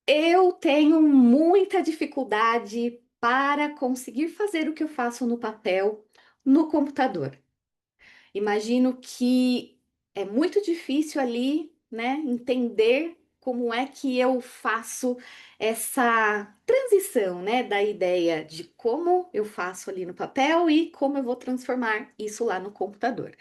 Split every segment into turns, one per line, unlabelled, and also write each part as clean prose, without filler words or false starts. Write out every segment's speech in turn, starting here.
Eu tenho muita dificuldade para conseguir fazer o que eu faço no papel no computador. Imagino que é muito difícil ali, né, entender como é que eu faço essa transição, né, da ideia de como eu faço ali no papel e como eu vou transformar isso lá no computador.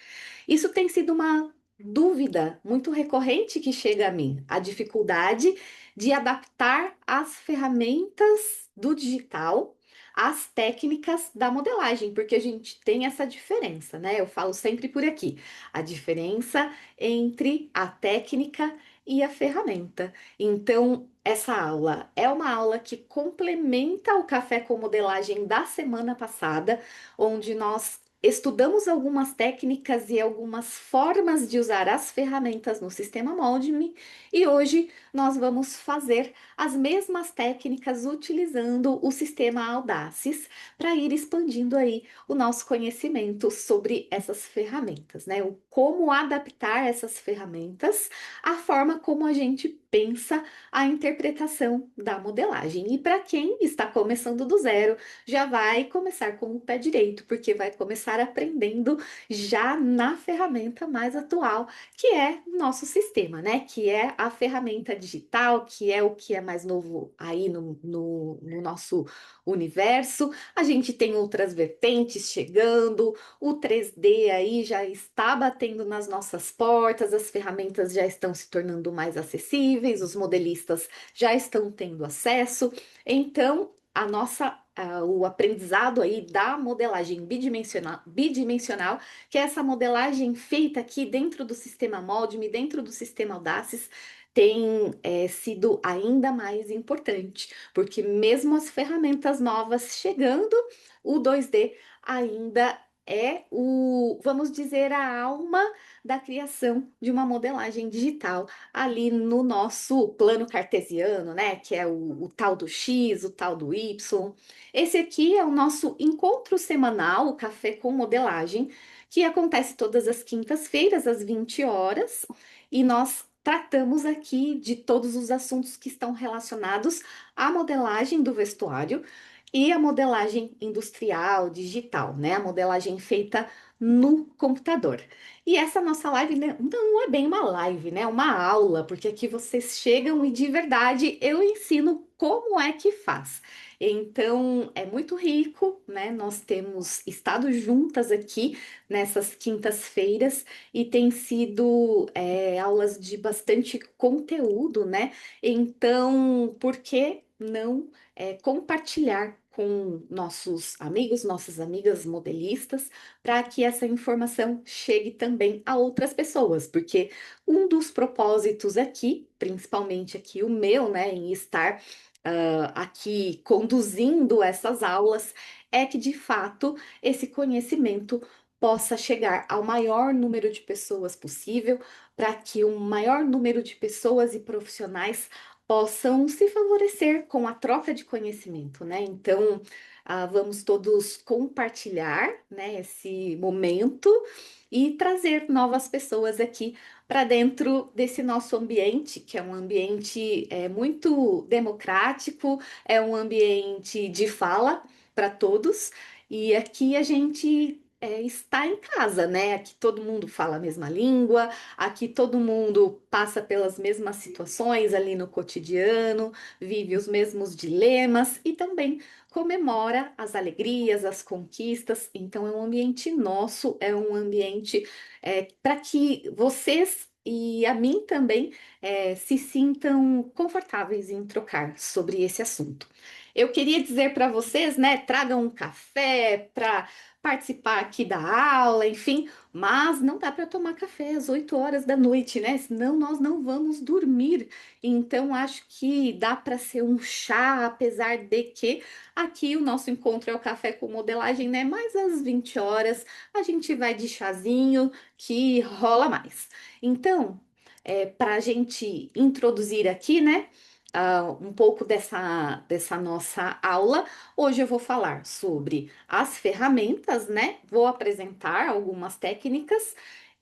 Isso tem sido uma dúvida muito recorrente que chega a mim, a dificuldade de adaptar as ferramentas do digital às técnicas da modelagem, porque a gente tem essa diferença, né? Eu falo sempre por aqui, a diferença entre a técnica e a ferramenta. Então, essa aula é uma aula que complementa o café com modelagem da semana passada, onde nós estudamos algumas técnicas e algumas formas de usar as ferramentas no sistema Mold-Me e hoje nós vamos fazer as mesmas técnicas utilizando o sistema Audaces para ir expandindo aí o nosso conhecimento sobre essas ferramentas, né? O como adaptar essas ferramentas à forma como a gente pensa a interpretação da modelagem. E para quem está começando do zero, já vai começar com o pé direito, porque vai começar aprendendo já na ferramenta mais atual, que é o nosso sistema, né? Que é a ferramenta digital, que é o que é mais novo aí no nosso universo. A gente tem outras vertentes chegando, o 3D aí já está batendo nas nossas portas, as ferramentas já estão se tornando mais acessíveis, os modelistas já estão tendo acesso. Então, o aprendizado aí da modelagem bidimensional, que é essa modelagem feita aqui dentro do sistema Mold-Me, dentro do sistema Audaces, tem sido ainda mais importante, porque mesmo as ferramentas novas chegando, o 2D ainda é vamos dizer, a alma da criação de uma modelagem digital ali no nosso plano cartesiano, né? Que é o tal do X, o tal do Y. Esse aqui é o nosso encontro semanal, o Café com Modelagem, que acontece todas as quintas-feiras, às 20 horas, e nós tratamos aqui de todos os assuntos que estão relacionados à modelagem do vestuário e a modelagem industrial, digital, né? A modelagem feita no computador. E essa nossa live, né, não é bem uma live, né? É uma aula, porque aqui vocês chegam e de verdade eu ensino como é que faz. Então, é muito rico, né? Nós temos estado juntas aqui nessas quintas-feiras e tem sido aulas de bastante conteúdo, né? Então, por que não compartilhar com nossos amigos, nossas amigas modelistas, para que essa informação chegue também a outras pessoas, porque um dos propósitos aqui, principalmente aqui o meu, né, em estar aqui conduzindo essas aulas, é que de fato esse conhecimento possa chegar ao maior número de pessoas possível, para que o maior número de pessoas e profissionais possam se favorecer com a troca de conhecimento, né? Então, vamos todos compartilhar, né, esse momento e trazer novas pessoas aqui para dentro desse nosso ambiente, que é um ambiente muito democrático, é um ambiente de fala para todos, e aqui a gente está em casa, né? Aqui todo mundo fala a mesma língua, aqui todo mundo passa pelas mesmas situações ali no cotidiano, vive os mesmos dilemas e também comemora as alegrias, as conquistas. Então, é um ambiente nosso, é um ambiente para que vocês e a mim também se sintam confortáveis em trocar sobre esse assunto. Eu queria dizer para vocês, né, tragam um café para participar aqui da aula, enfim, mas não dá para tomar café às 8 horas da noite, né? Senão nós não vamos dormir. Então, acho que dá para ser um chá, apesar de que aqui o nosso encontro é o café com modelagem, né? Mas às 20 horas a gente vai de chazinho que rola mais. Então, para a gente introduzir aqui, né? Um pouco dessa nossa aula. Hoje eu vou falar sobre as ferramentas, né? Vou apresentar algumas técnicas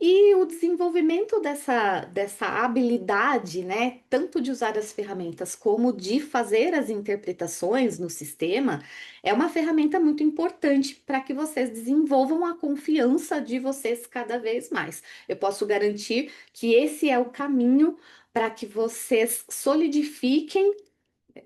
E o desenvolvimento dessa habilidade, né, tanto de usar as ferramentas como de fazer as interpretações no sistema, é uma ferramenta muito importante para que vocês desenvolvam a confiança de vocês cada vez mais. Eu posso garantir que esse é o caminho para que vocês solidifiquem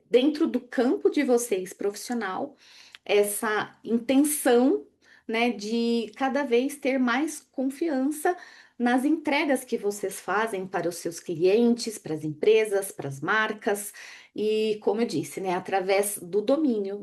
dentro do campo de vocês profissional essa intenção, né, de cada vez ter mais confiança nas entregas que vocês fazem para os seus clientes, para as empresas, para as marcas, e como eu disse, né, através do domínio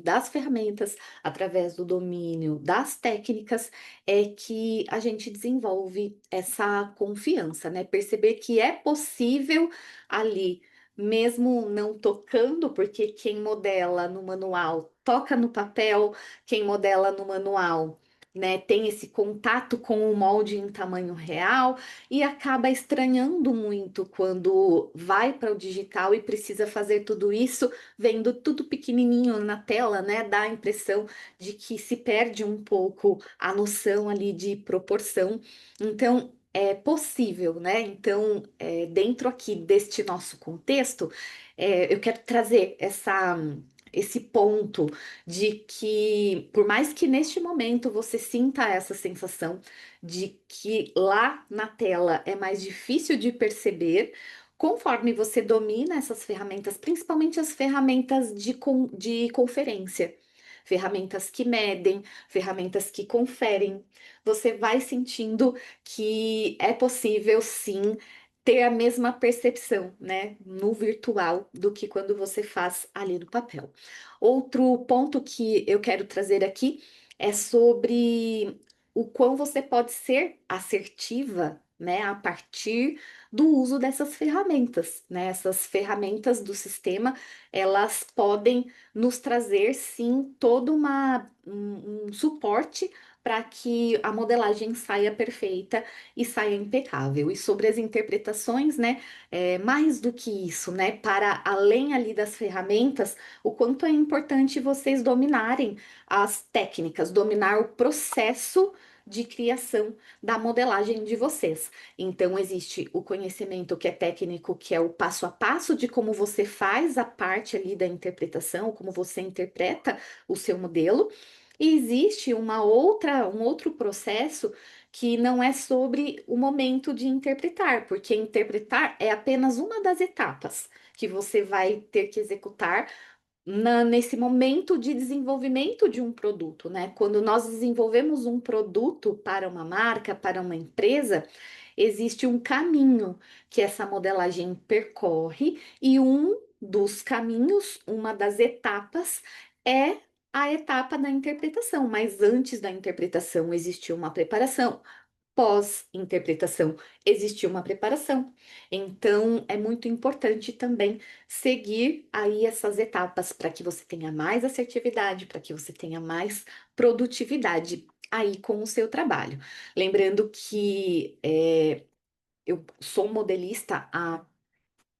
das ferramentas, através do domínio das técnicas, é que a gente desenvolve essa confiança, né? Perceber que é possível ali mesmo não tocando, porque quem modela no manual toca no papel, quem modela no manual, né, tem esse contato com o molde em tamanho real e acaba estranhando muito quando vai para o digital e precisa fazer tudo isso vendo tudo pequenininho na tela, né, dá a impressão de que se perde um pouco a noção ali de proporção. Então, é possível, né? Então, dentro aqui deste nosso contexto, eu quero trazer esse ponto de que, por mais que neste momento você sinta essa sensação de que lá na tela é mais difícil de perceber, conforme você domina essas ferramentas, principalmente as ferramentas de conferência. Ferramentas que medem, ferramentas que conferem, você vai sentindo que é possível sim ter a mesma percepção, né, no virtual do que quando você faz ali no papel. Outro ponto que eu quero trazer aqui é sobre o quão você pode ser assertiva, né, a partir do uso dessas ferramentas, né? Essas ferramentas do sistema, elas podem nos trazer sim todo um suporte para que a modelagem saia perfeita e saia impecável. E sobre as interpretações, né, mais do que isso, né, para além ali das ferramentas, o quanto é importante vocês dominarem as técnicas, dominar o processo de criação da modelagem de vocês. Então, existe o conhecimento que é técnico, que é o passo a passo de como você faz a parte ali da interpretação, como você interpreta o seu modelo. E existe um outro processo que não é sobre o momento de interpretar, porque interpretar é apenas uma das etapas que você vai ter que executar nesse momento de desenvolvimento de um produto, né? Quando nós desenvolvemos um produto para uma marca, para uma empresa, existe um caminho que essa modelagem percorre, e um dos caminhos, uma das etapas, é a etapa da interpretação. Mas antes da interpretação existiu uma preparação, pós-interpretação existiu uma preparação. Então, é muito importante também seguir aí essas etapas para que você tenha mais assertividade, para que você tenha mais produtividade aí com o seu trabalho. Lembrando que eu sou modelista há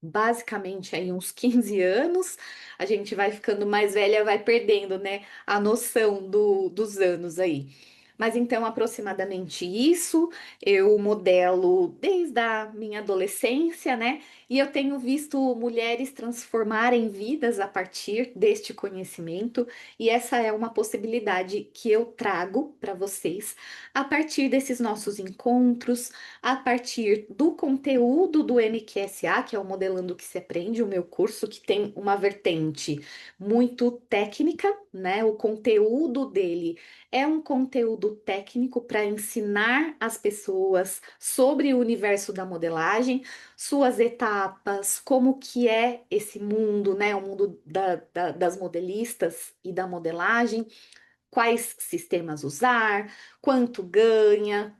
basicamente aí uns 15 anos, a gente vai ficando mais velha, vai perdendo, né, a noção dos anos aí. Mas então, aproximadamente isso, eu modelo desde a minha adolescência, né? E eu tenho visto mulheres transformarem vidas a partir deste conhecimento, e essa é uma possibilidade que eu trago para vocês a partir desses nossos encontros, a partir do conteúdo do MQSA, que é o Modelando que se Aprende, o meu curso, que tem uma vertente muito técnica, né? O conteúdo dele é um conteúdo técnico para ensinar as pessoas sobre o universo da modelagem, suas etapas, como que é esse mundo, né? O mundo das modelistas e da modelagem, quais sistemas usar, quanto ganha,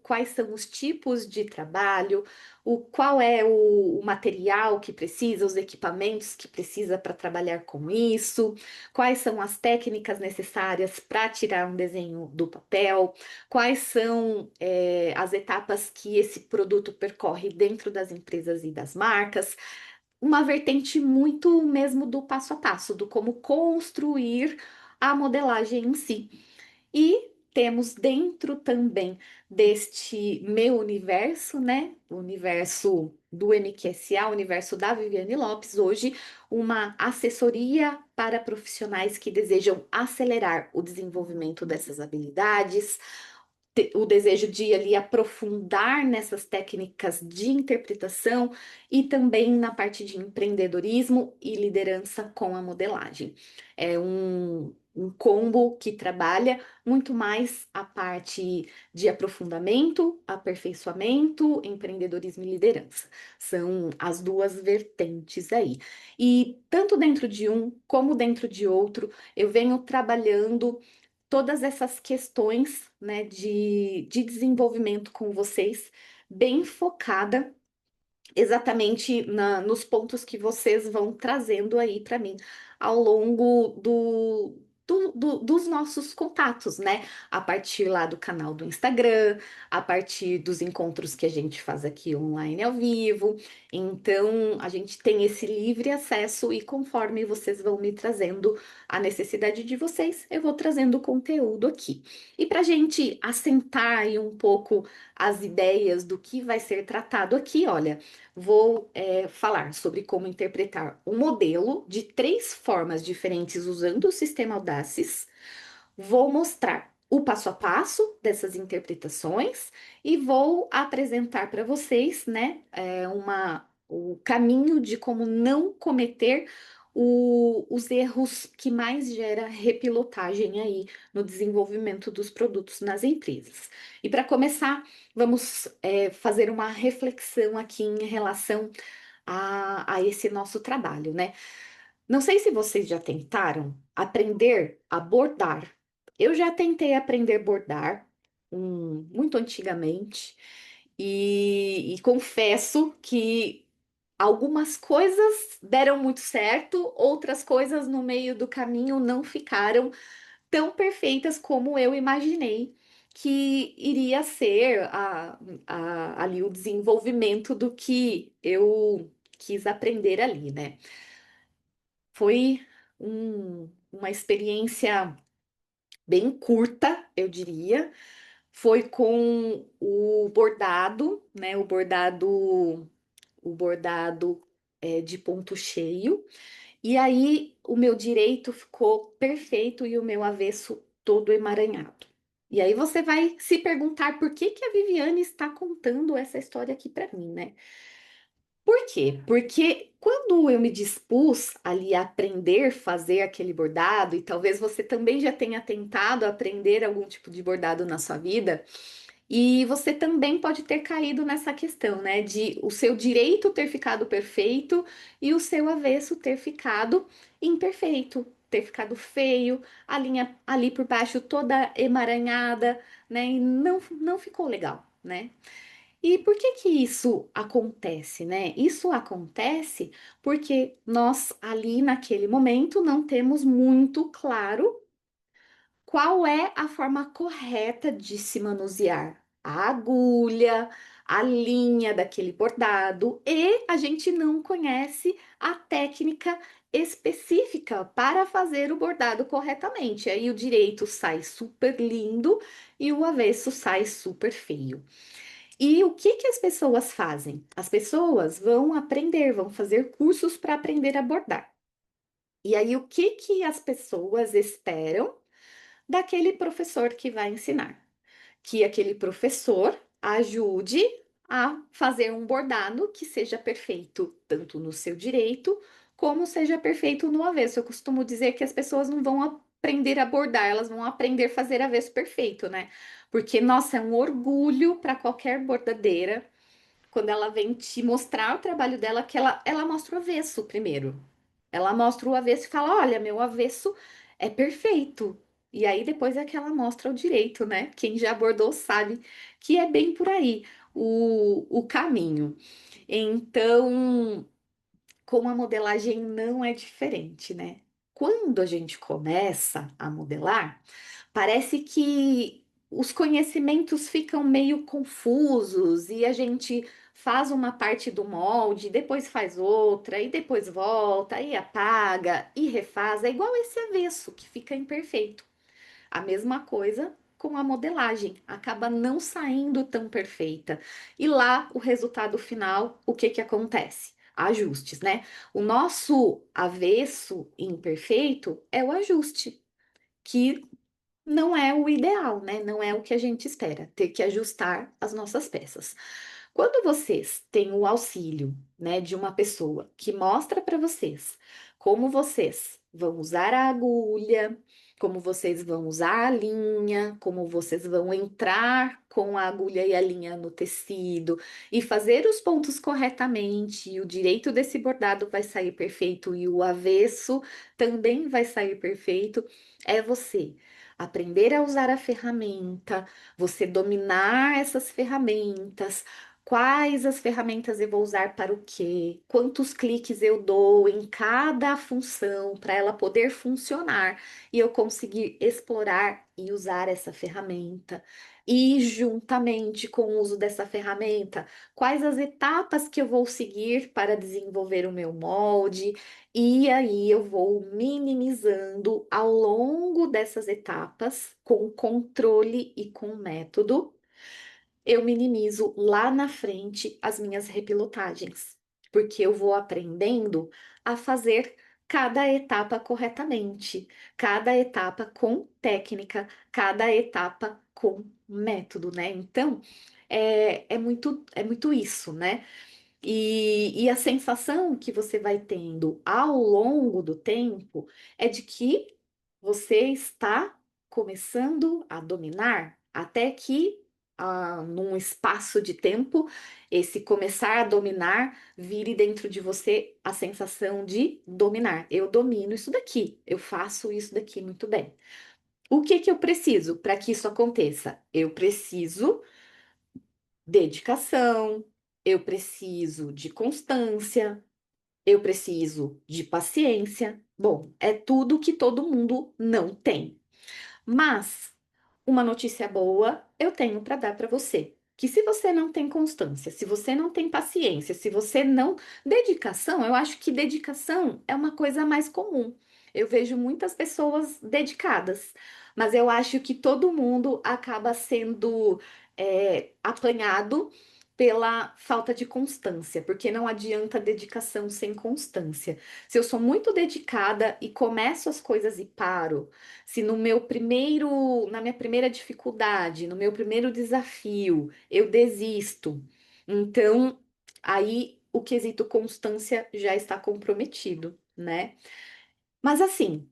quais são os tipos de trabalho, qual é o material que precisa, os equipamentos que precisa para trabalhar com isso, quais são as técnicas necessárias para tirar um desenho do papel, quais são as etapas que esse produto percorre dentro das empresas e das marcas. Uma vertente muito mesmo do passo a passo, do como construir a modelagem em si. E temos dentro também deste meu universo, né? O universo do MQSA, o universo da Viviane Lopes, hoje, uma assessoria para profissionais que desejam acelerar o desenvolvimento dessas habilidades, o desejo de ali aprofundar nessas técnicas de interpretação e também na parte de empreendedorismo e liderança com a modelagem. É um combo que trabalha muito mais a parte de aprofundamento, aperfeiçoamento, empreendedorismo e liderança. São as duas vertentes aí. E tanto dentro de um como dentro de outro, eu venho trabalhando todas essas questões, né, de desenvolvimento com vocês, bem focada exatamente nos pontos que vocês vão trazendo aí para mim ao longo dos nossos contatos, né? A partir lá do canal do Instagram, a partir dos encontros que a gente faz aqui online ao vivo. Então, a gente tem esse livre acesso e conforme vocês vão me trazendo a necessidade de vocês, eu vou trazendo o conteúdo aqui. E para a gente assentar aí um pouco as ideias do que vai ser tratado aqui, olha. Vou falar sobre como interpretar um modelo de 3 formas diferentes usando o sistema Audaces. Vou mostrar o passo a passo dessas interpretações e vou apresentar para vocês, né, o caminho de como não cometer os erros que mais gera repilotagem aí no desenvolvimento dos produtos nas empresas. E para começar, vamos fazer uma reflexão aqui em relação a esse nosso trabalho, né? Não sei se vocês já tentaram aprender a bordar. Eu já tentei aprender a bordar muito antigamente e confesso que algumas coisas deram muito certo, outras coisas no meio do caminho não ficaram tão perfeitas como eu imaginei que iria ser ali o desenvolvimento do que eu quis aprender ali, né? Foi uma experiência bem curta, eu diria. Foi com o bordado, né? O bordado de ponto cheio. E aí o meu direito ficou perfeito e o meu avesso todo emaranhado. E aí você vai se perguntar por que que a Viviane está contando essa história aqui para mim, né? Por quê? Porque quando eu me dispus ali a aprender a fazer aquele bordado, e talvez você também já tenha tentado aprender algum tipo de bordado na sua vida, e você também pode ter caído nessa questão, né? De o seu direito ter ficado perfeito e o seu avesso ter ficado imperfeito, ter ficado feio, a linha ali por baixo toda emaranhada, né? E não ficou legal, né? E por que que isso acontece, né? Isso acontece porque nós ali naquele momento não temos muito claro qual é a forma correta de se manusear a agulha, a linha daquele bordado e a gente não conhece a técnica específica para fazer o bordado corretamente. Aí o direito sai super lindo e o avesso sai super feio. E o que que as pessoas fazem? As pessoas vão aprender, vão fazer cursos para aprender a bordar. E aí o que que as pessoas esperam daquele professor que vai ensinar? Que aquele professor ajude a fazer um bordado que seja perfeito tanto no seu direito como seja perfeito no avesso. Eu costumo dizer que as pessoas não vão aprender a bordar, elas vão aprender a fazer avesso perfeito, né? Porque, nossa, é um orgulho para qualquer bordadeira quando ela vem te mostrar o trabalho dela, que ela mostra o avesso primeiro. Ela mostra o avesso e fala: Olha, meu avesso é perfeito. E aí depois é que ela mostra o direito, né? Quem já abordou sabe que é bem por aí o caminho. Então, com a modelagem não é diferente, né? Quando a gente começa a modelar, parece que os conhecimentos ficam meio confusos e a gente faz uma parte do molde, depois faz outra, e depois volta, e apaga, e refaz. É igual esse avesso que fica imperfeito. A mesma coisa com a modelagem, acaba não saindo tão perfeita. E lá, o resultado final, o que que acontece? Ajustes, né? O nosso avesso imperfeito é o ajuste, que não é o ideal, né? Não é o que a gente espera, ter que ajustar as nossas peças. Quando vocês têm o auxílio, né, de uma pessoa que mostra para vocês como vocês vão usar a agulha, como vocês vão usar a linha, como vocês vão entrar com a agulha e a linha no tecido e fazer os pontos corretamente, e o direito desse bordado vai sair perfeito e o avesso também vai sair perfeito, é você aprender a usar a ferramenta, você dominar essas ferramentas, quais as ferramentas eu vou usar para o quê, quantos cliques eu dou em cada função para ela poder funcionar e eu conseguir explorar e usar essa ferramenta. E juntamente com o uso dessa ferramenta, quais as etapas que eu vou seguir para desenvolver o meu molde, e aí eu vou minimizando ao longo dessas etapas, com controle e com método, eu minimizo lá na frente as minhas repilotagens, porque eu vou aprendendo a fazer cada etapa corretamente, cada etapa com técnica, cada etapa com método, né? Então, é muito isso, né? E a sensação que você vai tendo ao longo do tempo é de que você está começando a dominar, até que, num espaço de tempo, esse começar a dominar vire dentro de você a sensação de dominar. Eu domino isso daqui, eu faço isso daqui muito bem. O que que eu preciso para que isso aconteça? Eu preciso dedicação, eu preciso de constância, eu preciso de paciência. Bom, é tudo que todo mundo não tem. Mas uma notícia boa eu tenho para dar para você. Que se você não tem constância, se você não tem paciência, se você não. Dedicação, eu acho que dedicação é uma coisa mais comum. Eu vejo muitas pessoas dedicadas, mas eu acho que todo mundo acaba sendo apanhado pela falta de constância, porque não adianta dedicação sem constância. Se eu sou muito dedicada e começo as coisas e paro, se no meu primeiro, na minha primeira dificuldade, no meu primeiro desafio, eu desisto, então aí o quesito constância já está comprometido, né? Mas assim,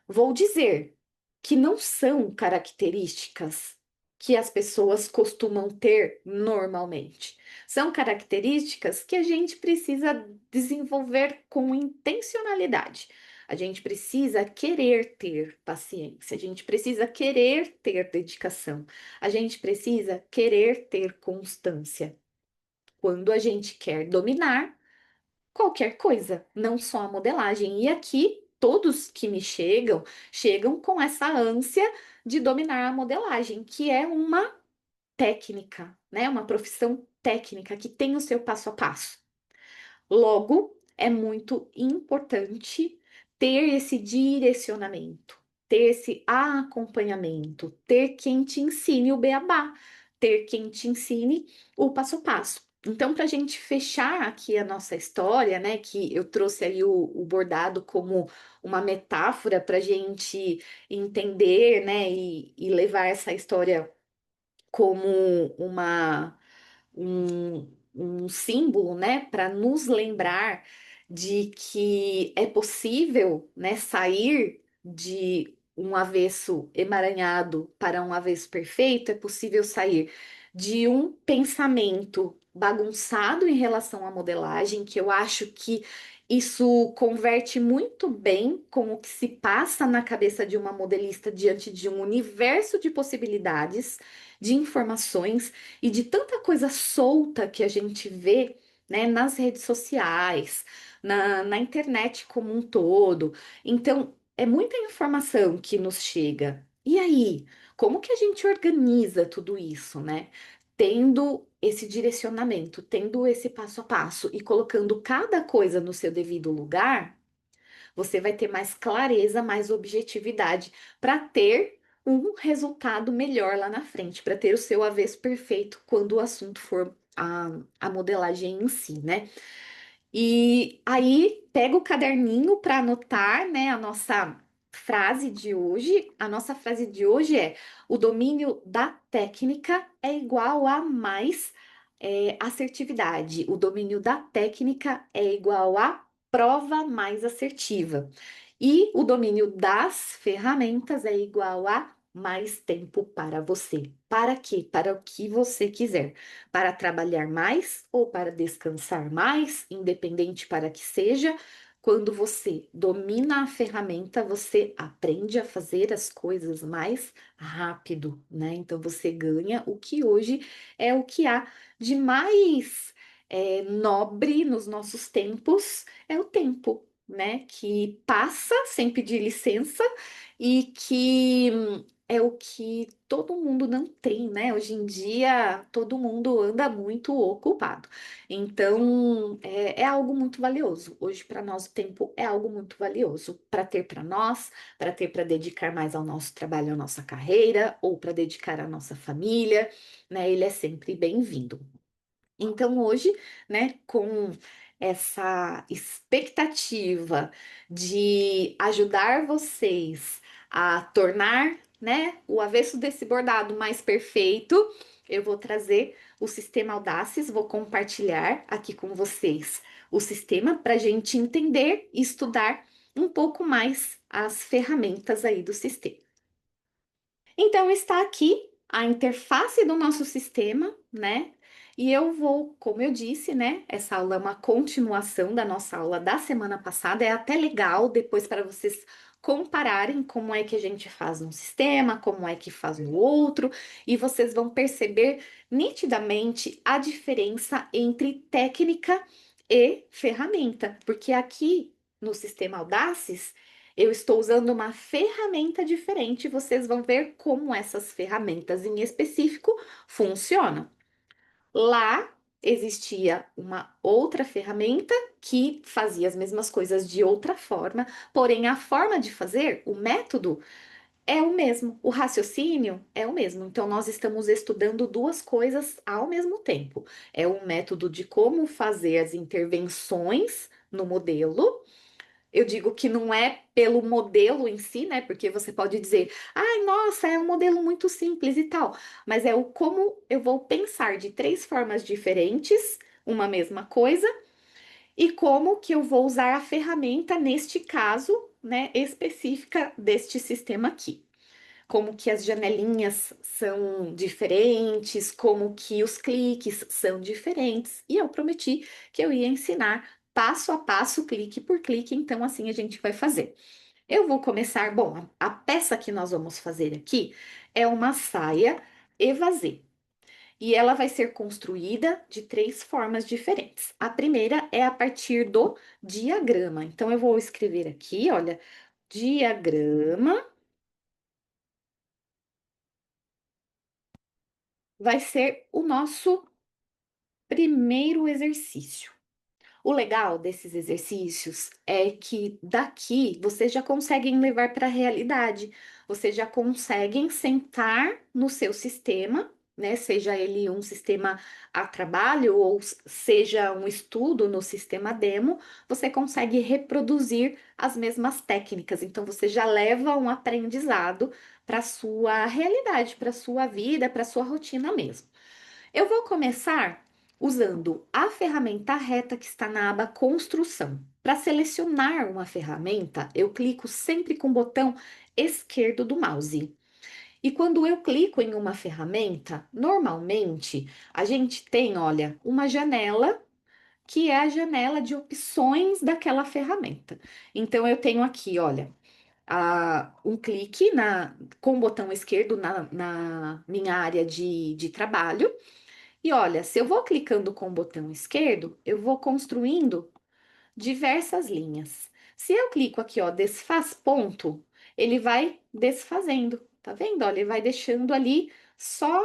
vou dizer que não são características que as pessoas costumam ter normalmente. São características que a gente precisa desenvolver com intencionalidade. A gente precisa querer ter paciência, a gente precisa querer ter dedicação, a gente precisa querer ter constância. Quando a gente quer dominar qualquer coisa, não só a modelagem. E aqui, todos que me chegam, chegam com essa ânsia de dominar a modelagem, que é uma técnica, né? Uma profissão técnica que tem o seu passo a passo. Logo, é muito importante ter esse direcionamento, ter esse acompanhamento, ter quem te ensine o beabá, ter quem te ensine o passo a passo. Então, para a gente fechar aqui a nossa história, né, que eu trouxe aí o bordado como uma metáfora para a gente entender, né, e levar essa história como uma um símbolo, né, para nos lembrar de que é possível, né, sair de um avesso emaranhado para um avesso perfeito, é possível sair de um pensamento bagunçado em relação à modelagem, que eu acho que isso converte muito bem com o que se passa na cabeça de uma modelista diante de um universo de possibilidades, de informações e de tanta coisa solta que a gente vê, né, nas redes sociais, na internet como um todo. Então, é muita informação que nos chega. E aí, como que a gente organiza tudo isso, né? Tendo esse direcionamento, tendo esse passo a passo e colocando cada coisa no seu devido lugar, você vai ter mais clareza, mais objetividade para ter um resultado melhor lá na frente, para ter o seu avesso perfeito quando o assunto for a modelagem em si, né? E aí, pega o caderninho para anotar, né, a nossa frase de hoje. A nossa frase de hoje é: o domínio da técnica é igual a mais assertividade. O domínio da técnica é igual a prova mais assertiva. E o domínio das ferramentas é igual a mais tempo para você. Para quê? Para o que você quiser, para trabalhar mais ou para descansar mais, independente para que seja. Quando você domina a ferramenta, você aprende a fazer as coisas mais rápido, né? Então você ganha o que hoje é o que há de mais nobre nos nossos tempos, é o tempo, né? Que passa sem pedir licença e que é o que todo mundo não tem, né? Hoje em dia, todo mundo anda muito ocupado. Então, é algo muito valioso. Hoje, para nós, o tempo é algo muito valioso para ter para nós, para ter para dedicar mais ao nosso trabalho, à nossa carreira, ou para dedicar à nossa família, né? Ele é sempre bem-vindo. Então, hoje, né, com essa expectativa de ajudar vocês a tornar, né, o avesso desse bordado mais perfeito, eu vou trazer o sistema Audaces, vou compartilhar aqui com vocês o sistema para a gente entender e estudar um pouco mais as ferramentas aí do sistema. Então, está aqui a interface do nosso sistema, né? E eu vou, como eu disse, né? Essa aula é uma continuação da nossa aula da semana passada. É até legal depois para vocês compararem como é que a gente faz num sistema, como é que faz no outro, e vocês vão perceber nitidamente a diferença entre técnica e ferramenta, porque aqui no sistema Audaces eu estou usando uma ferramenta diferente, vocês vão ver como essas ferramentas em específico funcionam. Lá existia uma outra ferramenta que fazia as mesmas coisas de outra forma, porém a forma de fazer, o método é o mesmo, o raciocínio é o mesmo. Então nós estamos estudando duas coisas ao mesmo tempo. É o método de como fazer as intervenções no modelo. Eu digo que não é pelo modelo em si, né? Porque você pode dizer, ai, nossa, é um modelo muito simples e tal. Mas é o como eu vou pensar de três formas diferentes, uma mesma coisa, e como que eu vou usar a ferramenta neste caso, né, específica deste sistema aqui. Como que as janelinhas são diferentes, como que os cliques são diferentes. E eu prometi que eu ia ensinar passo a passo, clique por clique, então assim a gente vai fazer. Eu vou começar, bom, a peça que nós vamos fazer aqui é uma saia evasê. E ela vai ser construída de três formas diferentes. A primeira é a partir do diagrama. Então, eu vou escrever aqui, olha, diagrama vai ser o nosso primeiro exercício. O legal desses exercícios é que daqui vocês já conseguem levar para a realidade, vocês já conseguem sentar no seu sistema, né? Seja ele um sistema a trabalho ou seja um estudo no sistema demo, você consegue reproduzir as mesmas técnicas. Então você já leva um aprendizado para a sua realidade, para a sua vida, para a sua rotina mesmo. Eu vou começar usando a ferramenta reta que está na aba Construção. Para selecionar uma ferramenta, eu clico sempre com o botão esquerdo do mouse. E quando eu clico em uma ferramenta, normalmente a gente tem, olha, uma janela que é a janela de opções daquela ferramenta. Então eu tenho aqui, olha, um clique com o botão esquerdo na minha área de trabalho. E olha, se eu vou clicando com o botão esquerdo, eu vou construindo diversas linhas. Se eu clico aqui, ó, desfaz ponto, ele vai desfazendo, tá vendo? Olha, ele vai deixando ali só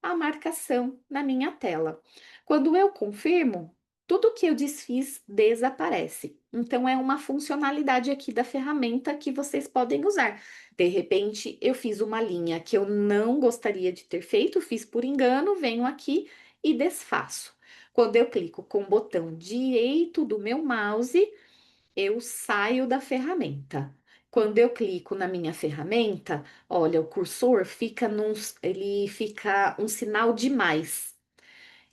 a marcação na minha tela. Quando eu confirmo, tudo que eu desfiz desaparece. Então, é uma funcionalidade aqui da ferramenta que vocês podem usar. De repente, eu fiz uma linha que eu não gostaria de ter feito, fiz por engano, venho aqui e desfaço. Quando eu clico com o botão direito do meu mouse, eu saio da ferramenta. Quando eu clico na minha ferramenta, olha, o cursor fica ele fica um sinal de mais.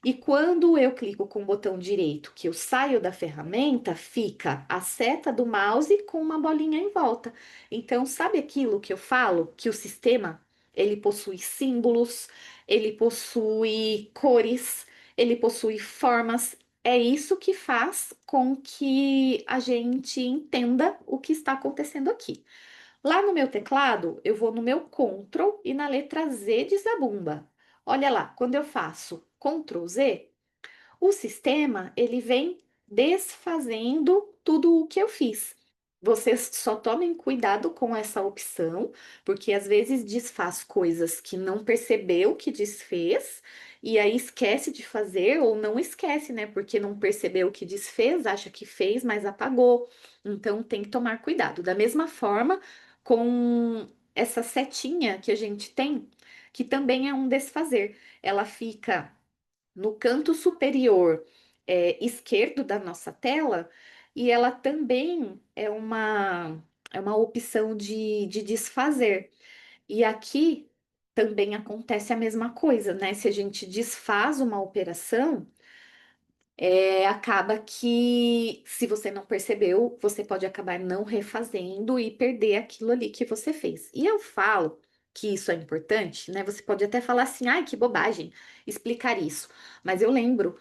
E quando eu clico com o botão direito, que eu saio da ferramenta, fica a seta do mouse com uma bolinha em volta. Então, sabe aquilo que eu falo? Que o sistema, ele possui símbolos, ele possui cores, ele possui formas. É isso que faz com que a gente entenda o que está acontecendo aqui. Lá no meu teclado, eu vou no meu Ctrl e na letra Z de Zabumba. Olha lá, quando eu faço Ctrl Z, o sistema, ele vem desfazendo tudo o que eu fiz. Vocês só tomem cuidado com essa opção, porque às vezes desfaz coisas que não percebeu que desfez, e aí esquece de fazer, ou não esquece, né? Porque não percebeu que desfez, acha que fez, mas apagou. Então tem que tomar cuidado. Da mesma forma, com essa setinha que a gente tem, que também é um desfazer. Ela fica no canto superior esquerdo da nossa tela, e ela também é uma opção de desfazer. E aqui também acontece a mesma coisa, né? Se a gente desfaz uma operação, acaba que, se você não percebeu, você pode acabar não refazendo e perder aquilo ali que você fez. E eu falo que isso é importante, né? Você pode até falar assim, ai, que bobagem explicar isso. Mas eu lembro,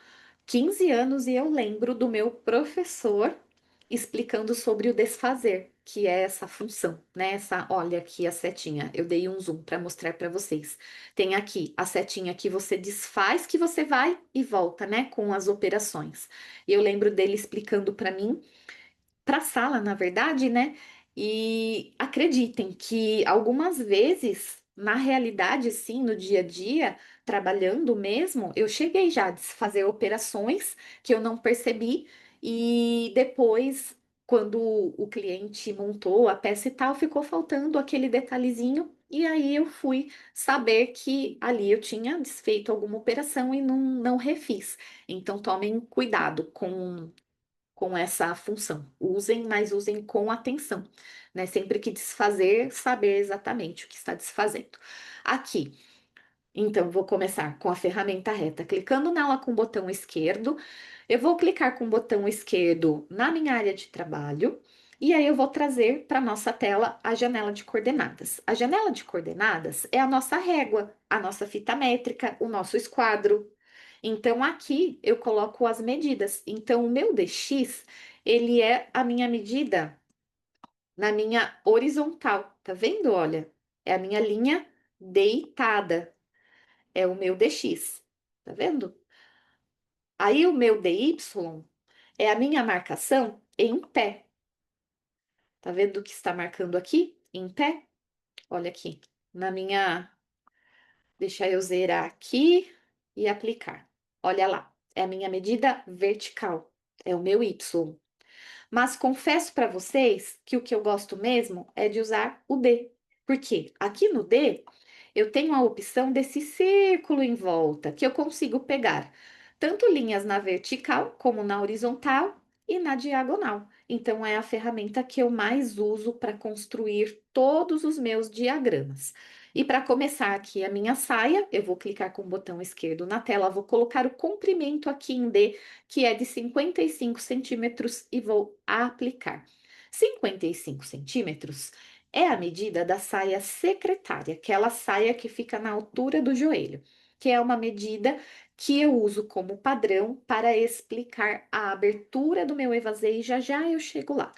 15 anos, e eu lembro do meu professor explicando sobre o desfazer, que é essa função, né? Olha aqui a setinha, eu dei um zoom para mostrar para vocês. Tem aqui a setinha que você desfaz, que você vai e volta, né, com as operações. E eu lembro dele explicando para mim, para a sala, na verdade, né? E acreditem que algumas vezes, na realidade, sim, no dia a dia, trabalhando mesmo, eu cheguei já a desfazer operações que eu não percebi, e depois, quando o cliente montou a peça e tal, ficou faltando aquele detalhezinho. E aí eu fui saber que ali eu tinha desfeito alguma operação e não refiz. Então tomem cuidado com essa função. Usem, mas usem com atenção, né? Sempre que desfazer, saber exatamente o que está desfazendo. Aqui, então, vou começar com a ferramenta reta, clicando nela com o botão esquerdo. Eu vou clicar com o botão esquerdo na minha área de trabalho. E aí eu vou trazer para nossa tela a janela de coordenadas. A janela de coordenadas é a nossa régua, a nossa fita métrica, o nosso esquadro. Então aqui eu coloco as medidas. Então o meu DX, ele é a minha medida na minha horizontal, tá vendo? Olha, é a minha linha deitada, é o meu DX, tá vendo? Aí o meu DY é a minha marcação em pé. Tá vendo o que está marcando aqui? Em pé? Olha aqui, na minha. Deixa eu zerar aqui e aplicar. Olha lá, é a minha medida vertical, é o meu Y. Mas confesso para vocês que o que eu gosto mesmo é de usar o D. Porque aqui no D eu tenho a opção desse círculo em volta, que eu consigo pegar tanto linhas na vertical como na horizontal e na diagonal. Então é a ferramenta que eu mais uso para construir todos os meus diagramas. E para começar aqui a minha saia, eu vou clicar com o botão esquerdo na tela, vou colocar o comprimento aqui em D, que é de 55 centímetros, e vou aplicar. 55 centímetros é a medida da saia secretária, aquela saia que fica na altura do joelho, que é uma medida que eu uso como padrão para explicar a abertura do meu evasê, e já já eu chego lá.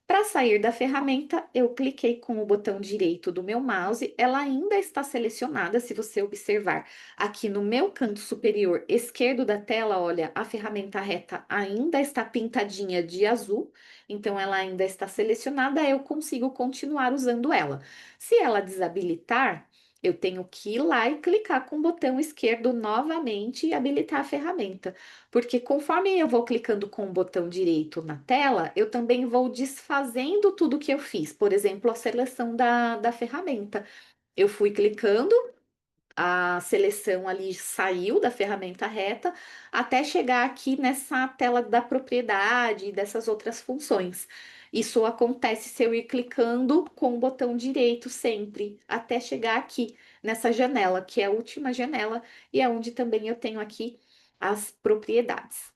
Para sair da ferramenta, eu cliquei com o botão direito do meu mouse, ela ainda está selecionada, se você observar aqui no meu canto superior esquerdo da tela, olha, a ferramenta reta ainda está pintadinha de azul, então ela ainda está selecionada, eu consigo continuar usando ela. Se ela desabilitar, Eu tenho que ir lá e clicar com o botão esquerdo novamente e habilitar a ferramenta. Porque conforme eu vou clicando com o botão direito na tela, eu também vou desfazendo tudo que eu fiz. Por exemplo, a seleção da ferramenta. Eu fui clicando, a seleção ali saiu da ferramenta reta até chegar aqui nessa tela da propriedade e dessas outras funções. Isso acontece se eu ir clicando com o botão direito sempre, até chegar aqui nessa janela, que é a última janela e é onde também eu tenho aqui as propriedades.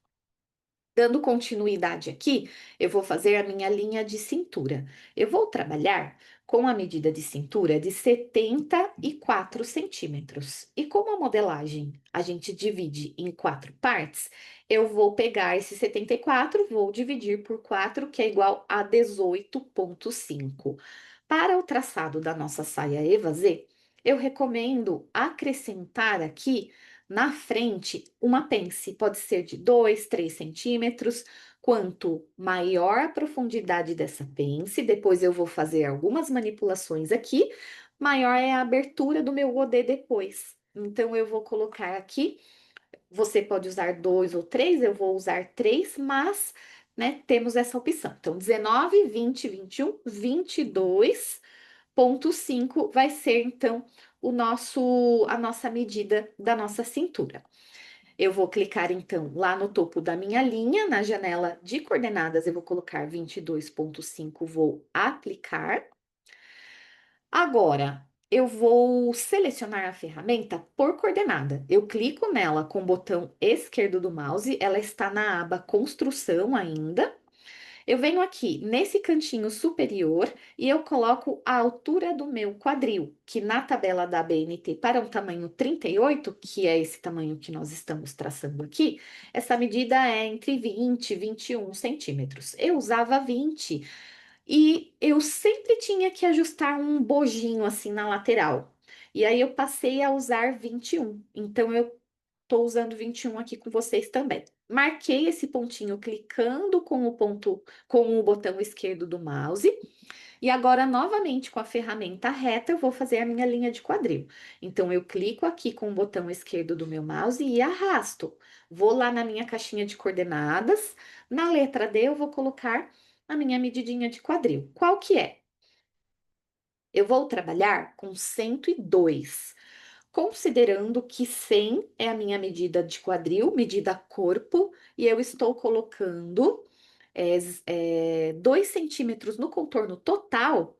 Dando continuidade aqui, eu vou fazer a minha linha de cintura. Eu vou trabalhar com a medida de cintura de 74 centímetros. E como a modelagem a gente divide em quatro partes, eu vou pegar esse 74, vou dividir por 4, que é igual a 18,5. Para o traçado da nossa saia evasê, eu recomendo acrescentar aqui na frente uma pence, pode ser de 2, 3 centímetros. Quanto maior a profundidade dessa pence, depois eu vou fazer algumas manipulações aqui, maior é a abertura do meu godê depois. Então, eu vou colocar aqui, você pode usar 2 ou 3, eu vou usar 3, mas, né, temos essa opção. Então, 19, 20, 21, 22,5 vai ser, então, a nossa medida da nossa cintura. Eu vou clicar então lá no topo da minha linha, na janela de coordenadas, eu vou colocar 22,5, vou aplicar. Agora, eu vou selecionar a ferramenta por coordenada. Eu clico nela com o botão esquerdo do mouse, ela está na aba construção ainda. Eu venho aqui nesse cantinho superior e eu coloco a altura do meu quadril, que na tabela da ABNT para um tamanho 38, que é esse tamanho que nós estamos traçando aqui, essa medida é entre 20 e 21 centímetros. Eu usava 20 e eu sempre tinha que ajustar um bojinho assim na lateral. E aí eu passei a usar 21. Então eu tô usando 21 aqui com vocês também. Marquei esse pontinho clicando com o ponto com o botão esquerdo do mouse. E agora, novamente, com a ferramenta reta, eu vou fazer a minha linha de quadril. Então, eu clico aqui com o botão esquerdo do meu mouse e arrasto. Vou lá na minha caixinha de coordenadas. Na letra D, eu vou colocar a minha medidinha de quadril. Qual que é? Eu vou trabalhar com 102. Considerando que 100 é a minha medida de quadril, medida corpo, e eu estou colocando 2 centímetros no contorno total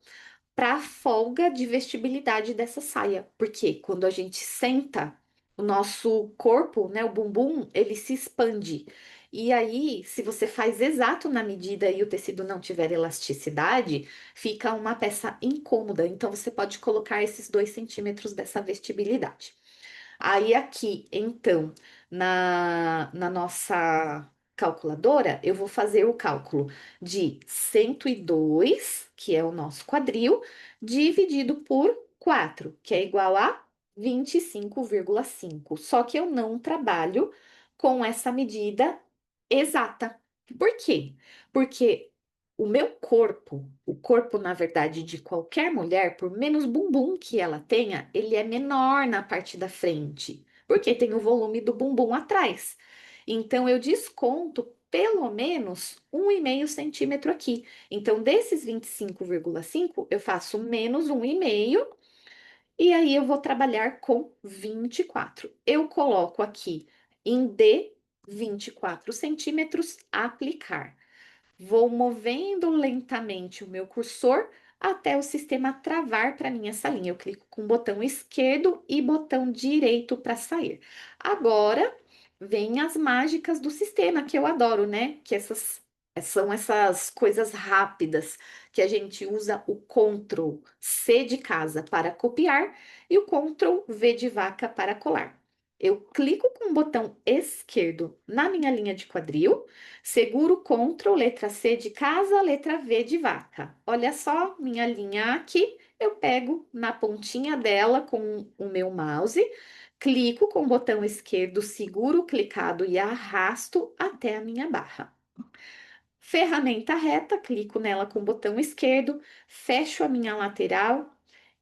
para a folga de vestibilidade dessa saia. Porque quando a gente senta, o nosso corpo, né, o bumbum, ele se expande. E aí, se você faz exato na medida e o tecido não tiver elasticidade, fica uma peça incômoda. Então, você pode colocar esses 2 centímetros dessa vestibilidade. Aí, aqui, então, na nossa calculadora, eu vou fazer o cálculo de 102, que é o nosso quadril, dividido por 4, que é igual a 25,5. Só que eu não trabalho com essa medida exata. Por quê? Porque o meu corpo, o corpo, na verdade, de qualquer mulher, por menos bumbum que ela tenha, ele é menor na parte da frente, porque tem o volume do bumbum atrás. Então, eu desconto pelo menos 1,5 centímetro aqui. Então, desses 25,5, eu faço menos 1,5, e aí eu vou trabalhar com 24. Eu coloco aqui em D 24 centímetros, aplicar. Vou movendo lentamente o meu cursor até o sistema travar para mim essa linha. Eu clico com o botão esquerdo e botão direito para sair. Agora, vem as mágicas do sistema que eu adoro, né? Que são essas coisas rápidas que a gente usa o Ctrl C de casa para copiar e o Ctrl V de vaca para colar. Eu clico com o botão esquerdo na minha linha de quadril. Seguro Ctrl, letra C de casa, letra V de vaca. Olha só, minha linha aqui, eu pego na pontinha dela com o meu mouse, clico com o botão esquerdo, seguro o clicado e arrasto até a minha barra. Ferramenta reta, clico nela com o botão esquerdo, fecho a minha lateral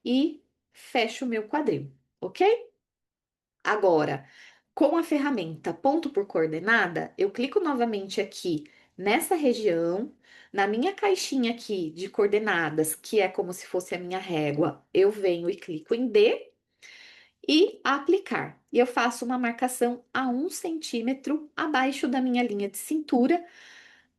e fecho o meu quadril, ok? Agora, com a ferramenta ponto por coordenada, eu clico novamente aqui nessa região, na minha caixinha aqui de coordenadas, que é como se fosse a minha régua, eu venho e clico em D e aplicar. E eu faço uma marcação a 1 centímetro abaixo da minha linha de cintura.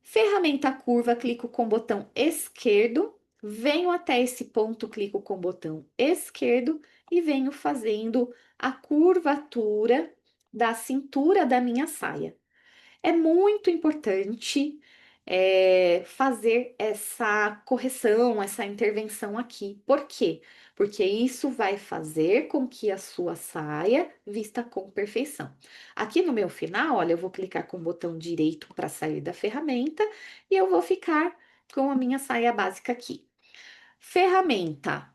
Ferramenta curva, clico com o botão esquerdo, venho até esse ponto, clico com o botão esquerdo e venho fazendo a curvatura da cintura da minha saia. É muito importante fazer essa correção, essa intervenção aqui. Por quê? Porque isso vai fazer com que a sua saia vista com perfeição. Aqui no meu final, olha, eu vou clicar com o botão direito para sair da ferramenta e eu vou ficar com a minha saia básica aqui. Ferramenta.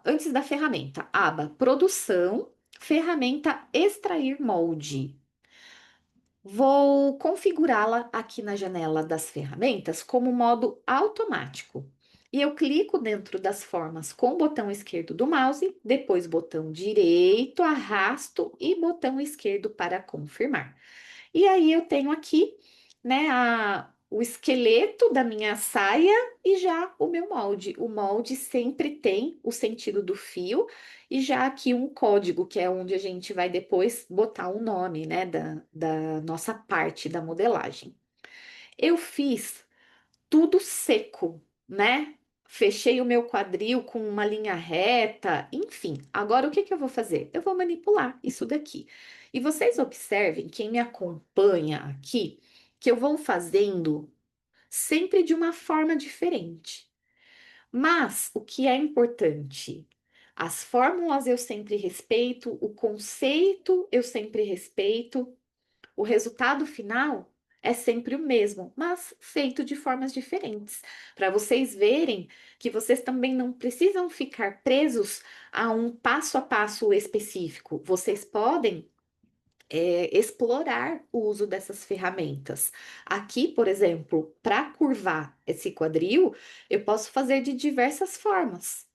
Antes da ferramenta, aba produção, ferramenta extrair molde. Vou configurá-la aqui na janela das ferramentas como modo automático. E eu clico dentro das formas com o botão esquerdo do mouse, depois botão direito, arrasto e botão esquerdo para confirmar. E aí eu tenho aqui, né, o esqueleto da minha saia e já o meu molde. O molde sempre tem o sentido do fio e já aqui um código, que é onde a gente vai depois botar o nome, né, da nossa parte da modelagem. Eu fiz tudo seco, né? Fechei o meu quadril com uma linha reta, enfim. Agora o que que eu vou fazer? Eu vou manipular isso daqui. E vocês observem, quem me acompanha aqui, que eu vou fazendo sempre de uma forma diferente. Mas o que é importante? As fórmulas eu sempre respeito, o conceito eu sempre respeito, o resultado final é sempre o mesmo, mas feito de formas diferentes, para vocês verem que vocês também não precisam ficar presos a um passo a passo específico. Vocês podem explorar o uso dessas ferramentas. Aqui, por exemplo, para curvar esse quadril, eu posso fazer de diversas formas.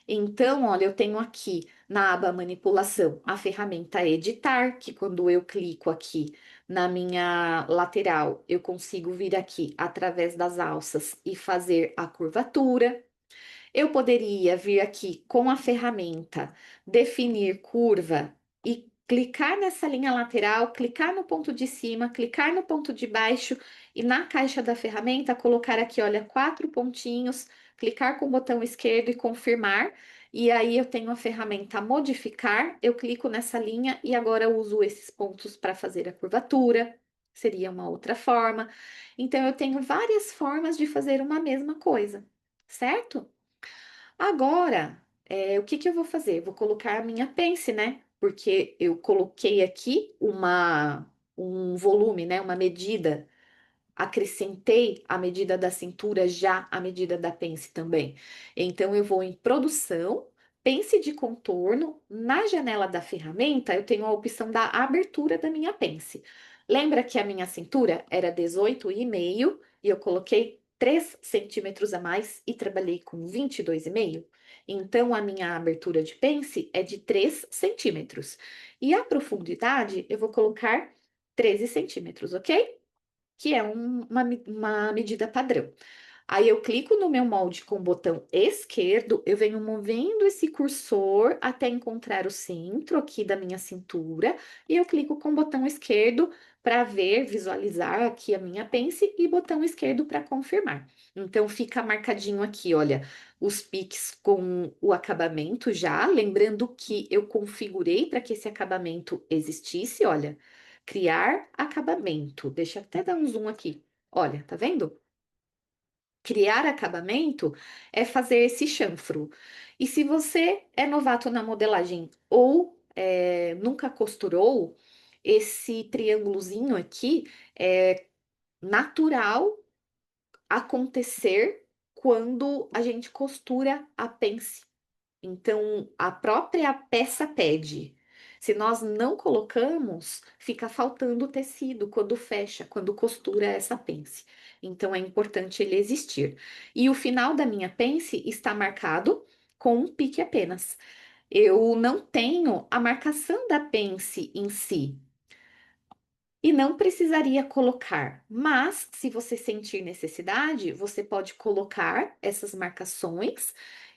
Então, olha, eu tenho aqui na aba manipulação a ferramenta editar, que quando eu clico aqui na minha lateral, eu consigo vir aqui através das alças e fazer a curvatura. Eu poderia vir aqui com a ferramenta definir curva e clicar nessa linha lateral, clicar no ponto de cima, clicar no ponto de baixo e na caixa da ferramenta colocar aqui, olha, 4 pontinhos, clicar com o botão esquerdo e confirmar. E aí eu tenho a ferramenta modificar, eu clico nessa linha e agora eu uso esses pontos para fazer a curvatura. Seria uma outra forma. Então eu tenho várias formas de fazer uma mesma coisa, certo? Agora, o que que eu vou fazer? Vou colocar a minha pence, né? Porque eu coloquei aqui um volume, né? Uma medida. Acrescentei a medida da cintura já a medida da pence também. Então, eu vou em produção, pence de contorno. Na janela da ferramenta, eu tenho a opção da abertura da minha pence. Lembra que a minha cintura era 18,5 e eu coloquei 3 centímetros a mais e trabalhei com 22,5? Então, a minha abertura de pence é de 3 centímetros. E a profundidade, eu vou colocar 13 centímetros, ok? Que é uma medida padrão. Aí eu clico no meu molde com o botão esquerdo, eu venho movendo esse cursor até encontrar o centro aqui da minha cintura, e eu clico com o botão esquerdo para ver, visualizar aqui a minha pence e botão esquerdo para confirmar. Então fica marcadinho aqui, olha, os piques com o acabamento já, lembrando que eu configurei para que esse acabamento existisse, olha, criar acabamento. Deixa eu até dar um zoom aqui. Olha, tá vendo? Criar acabamento é fazer esse chanfro. E se você é novato na modelagem ou nunca costurou, esse triângulozinho aqui é natural acontecer quando a gente costura a pence. Então, a própria peça pede. Se nós não colocamos, fica faltando tecido quando fecha, quando costura essa pence. Então, é importante ele existir. E o final da minha pence está marcado com um pique apenas. eu não tenho a marcação da pence em si. E não precisaria colocar, mas se você sentir necessidade, você pode colocar essas marcações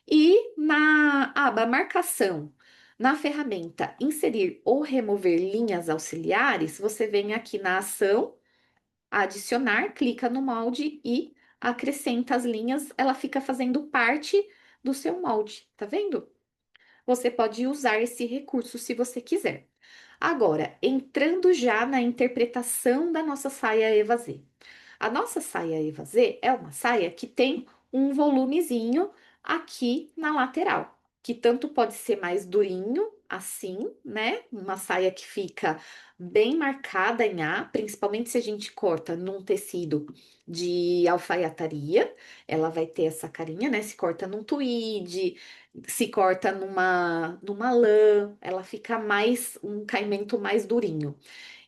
e na aba marcação, na ferramenta inserir ou remover linhas auxiliares, você vem aqui na ação, adicionar, clica no molde e acrescenta as linhas, ela fica fazendo parte do seu molde, tá vendo? Você pode usar esse recurso se você quiser. Agora, entrando já na interpretação da nossa saia evasê. A nossa saia evasê é uma saia que tem um volumezinho aqui na lateral, que tanto pode ser mais durinho, assim, né? Uma saia que fica bem marcada em A, principalmente se a gente corta num tecido de alfaiataria, ela vai ter essa carinha, né? Se corta num tweed, se corta numa lã, ela fica mais um caimento mais durinho.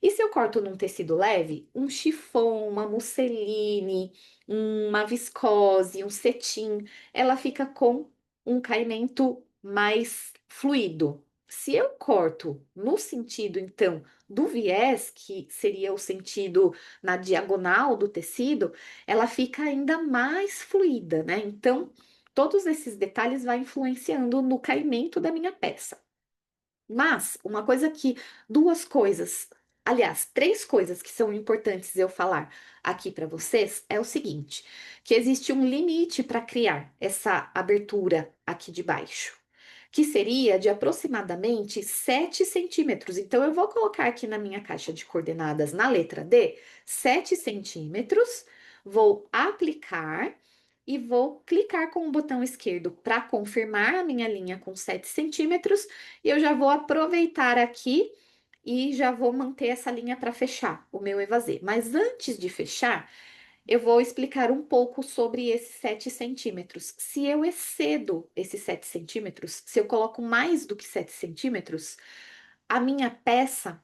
E se eu corto num tecido leve, um chiffon, uma musseline, uma viscose, um cetim, ela fica com um caimento mais fluido. Se eu corto no sentido, então, do viés, que seria o sentido na diagonal do tecido, ela fica ainda mais fluida, né? Então, todos esses detalhes vão influenciando no caimento da minha peça. Mas uma coisa que, duas coisas, aliás, três coisas que são importantes eu falar aqui para vocês é o seguinte, que existe um limite para criar essa abertura aqui de baixo, que seria de aproximadamente 7 centímetros. Então, eu vou colocar aqui na minha caixa de coordenadas, na letra D, 7 centímetros, vou aplicar e vou clicar com o botão esquerdo para confirmar a minha linha com 7 centímetros e eu já vou aproveitar aqui e já vou manter essa linha para fechar o meu evasê. Mas antes de fechar, eu vou explicar um pouco sobre esses 7 centímetros. Se eu excedo esses 7 centímetros, se eu coloco mais do que 7 centímetros, a minha peça,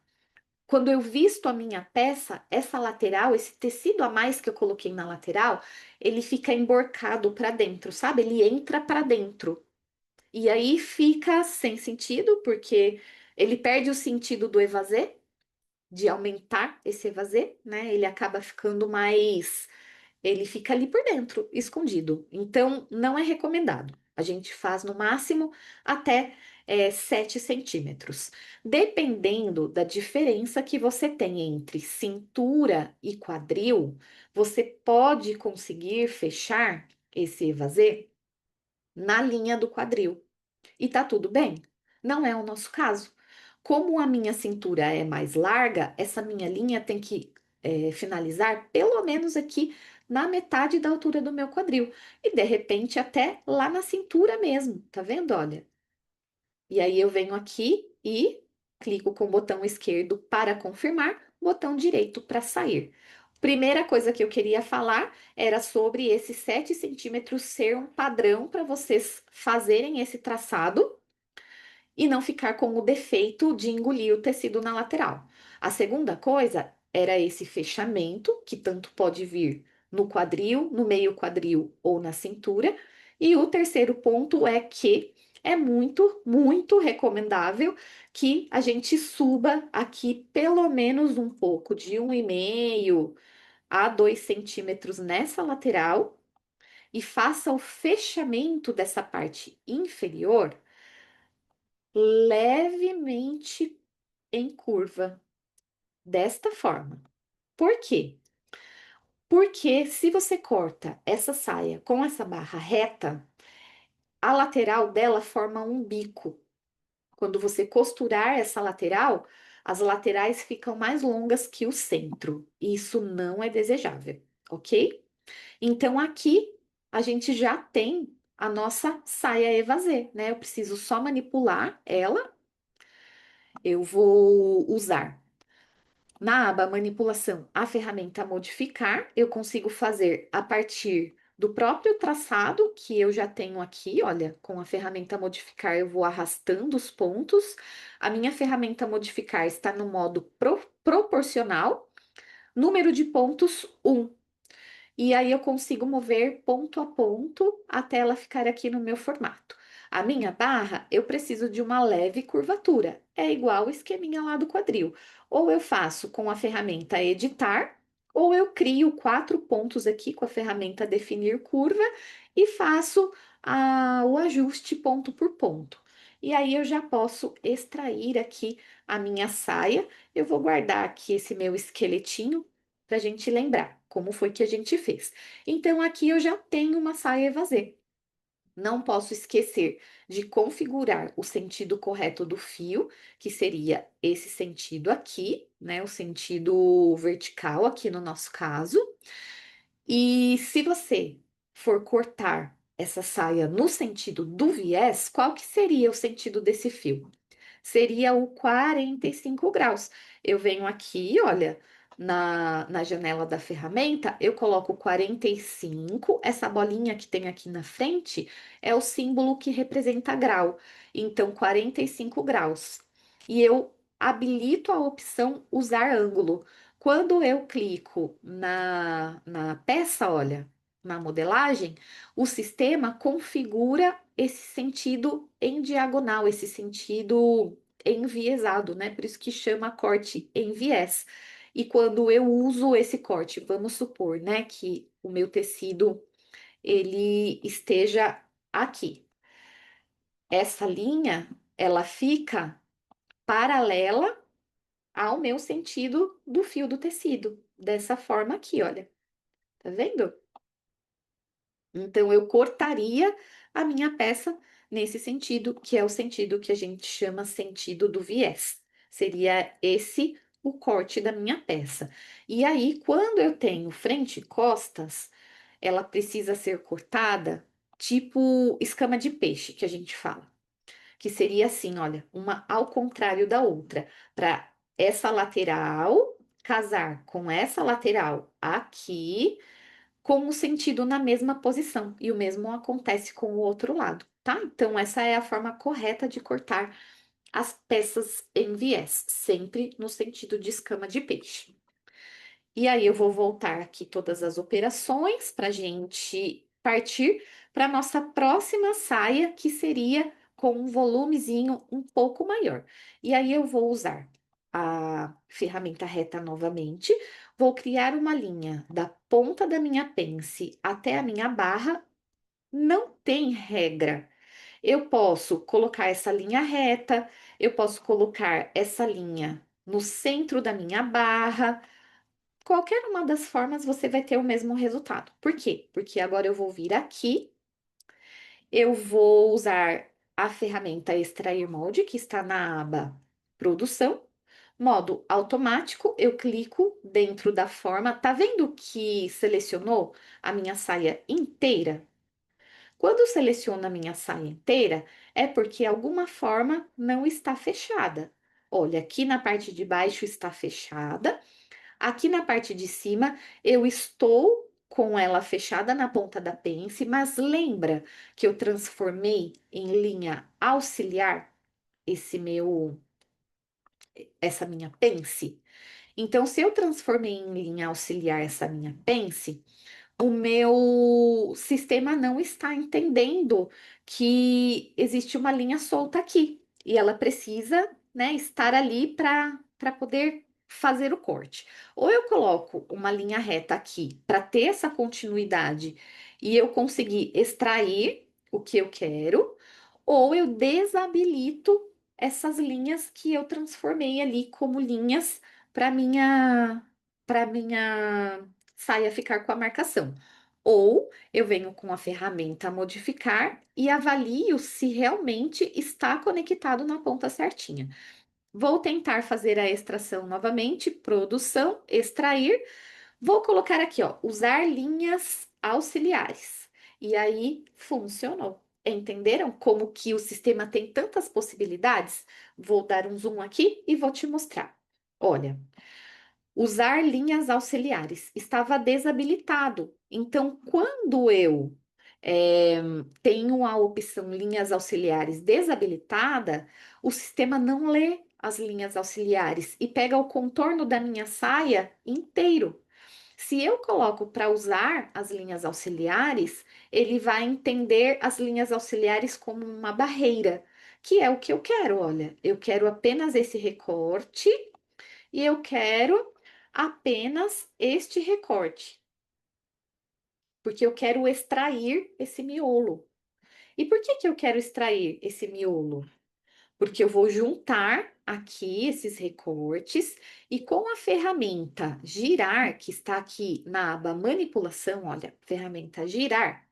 quando eu visto a minha peça, essa lateral, esse tecido a mais que eu coloquei na lateral, ele fica emborcado para dentro, sabe? Ele entra para dentro. E aí fica sem sentido, porque ele perde o sentido do evasê, de aumentar esse evasê, né? Ele acaba ficando mais. Ele fica ali por dentro, escondido. Então, não é recomendado. A gente faz no máximo até 7 centímetros. Dependendo da diferença que você tem entre cintura e quadril, você pode conseguir fechar esse evasê na linha do quadril. E tá tudo bem. Não é o nosso caso. Como a minha cintura é mais larga, essa minha linha tem que finalizar pelo menos aqui na metade da altura do meu quadril. E de repente até lá na cintura mesmo, tá vendo? Olha. E aí eu venho aqui e clico com o botão esquerdo para confirmar, botão direito para sair. Primeira coisa que eu queria falar era sobre esses 7 centímetros ser um padrão para vocês fazerem esse traçado e não ficar com o defeito de engolir o tecido na lateral. A segunda coisa era esse fechamento, que tanto pode vir no quadril, no meio quadril ou na cintura. E o terceiro ponto é que é muito recomendável que a gente suba aqui pelo menos um pouco, de 1,5 a 2 centímetros nessa lateral e faça o fechamento dessa parte inferior levemente em curva, desta forma. Por quê? Porque se você corta essa saia com essa barra reta, a lateral dela forma um bico. Quando você costurar essa lateral, as laterais ficam mais longas que o centro. E isso não é desejável, ok? Então aqui a gente já tem a nossa saia evasê, né? Eu preciso só manipular ela. Eu vou usar na aba manipulação, a ferramenta modificar, eu consigo fazer a partir do próprio traçado que eu já tenho aqui, olha, com a ferramenta modificar eu vou arrastando os pontos. A minha ferramenta modificar está no modo proporcional, número de pontos 1. E aí eu consigo mover ponto a ponto até ela ficar aqui no meu formato. A minha barra, eu preciso de uma leve curvatura. É igual o esqueminha lá do quadril. Ou eu faço com a ferramenta editar, ou eu crio 4 pontos aqui com a ferramenta definir curva e faço o ajuste ponto por ponto. E aí eu já posso extrair aqui a minha saia. Eu vou guardar aqui esse meu esqueletinho para a gente lembrar como foi que a gente fez. Então aqui eu já tenho uma saia evasê. Não posso esquecer de configurar o sentido correto do fio, que seria esse sentido aqui, né? O sentido vertical aqui no nosso caso. E se você for cortar essa saia no sentido do viés, qual que seria o sentido desse fio? Seria o 45 graus. Eu venho aqui, olha, na janela da ferramenta, eu coloco 45. Essa bolinha que tem aqui na frente é o símbolo que representa grau. Então, 45 graus. E eu habilito a opção usar ângulo. Quando eu clico na peça, olha, na modelagem, o sistema configura esse sentido em diagonal, esse sentido enviesado, né? Por isso que chama corte em viés. E quando eu uso esse corte, vamos supor, né, que o meu tecido ele esteja aqui. Essa linha, ela fica paralela ao meu sentido do fio do tecido, dessa forma aqui, olha. Tá vendo? Então, eu cortaria a minha peça nesse sentido, que é o sentido que a gente chama sentido do viés. Seria esse o corte da minha peça. E aí, quando eu tenho frente e costas, ela precisa ser cortada tipo escama de peixe, que a gente fala. Que seria assim, olha, uma ao contrário da outra, para essa lateral casar com essa lateral aqui com o sentido na mesma posição, e o mesmo acontece com o outro lado, tá? Então, essa é a forma correta de cortar as peças em viés, sempre no sentido de escama de peixe. E aí, eu vou voltar aqui todas as operações para a gente partir para nossa próxima saia, que seria com um volumezinho um pouco maior. E aí, eu vou usar a ferramenta reta novamente, vou criar uma linha da ponta da minha pence até a minha barra. Não tem regra. Eu posso colocar essa linha reta, eu posso colocar essa linha no centro da minha barra. Qualquer uma das formas você vai ter o mesmo resultado. Por quê? Porque agora eu vou vir aqui, eu vou usar a ferramenta extrair molde, que está na aba produção. Modo automático, eu clico dentro da forma. Tá vendo que selecionou a minha saia inteira? Quando eu seleciono a minha saia inteira, é porque alguma forma não está fechada. Olha, aqui na parte de baixo está fechada. Aqui na parte de cima, eu estou com ela fechada na ponta da pence, mas lembra que eu transformei em linha auxiliar essa minha pence? Então, se eu transformei em linha auxiliar essa minha pence, o meu sistema não está entendendo que existe uma linha solta aqui e ela precisa, né, estar ali para poder fazer o corte. Ou eu coloco uma linha reta aqui para ter essa continuidade e eu conseguir extrair o que eu quero, ou eu desabilito essas linhas que eu transformei ali como linhas para minha saia ficar com a marcação. Ou eu venho com a ferramenta modificar e avalio se realmente está conectado na ponta certinha. Vou tentar fazer a extração novamente, produção, extrair. Vou colocar aqui, ó, usar linhas auxiliares. E aí funcionou. Entenderam como que o sistema tem tantas possibilidades? Vou dar um zoom aqui e vou te mostrar. Olha, usar linhas auxiliares estava desabilitado. Então, quando eu tenho a opção linhas auxiliares desabilitada, o sistema não lê as linhas auxiliares e pega o contorno da minha saia inteiro. Se eu coloco para usar as linhas auxiliares, ele vai entender as linhas auxiliares como uma barreira, que é o que eu quero. Olha, eu quero apenas esse recorte e eu quero apenas este recorte, porque eu quero extrair esse miolo. E por que que eu quero extrair esse miolo? Porque eu vou juntar aqui esses recortes e com a ferramenta girar, que está aqui na aba manipulação, olha, ferramenta girar,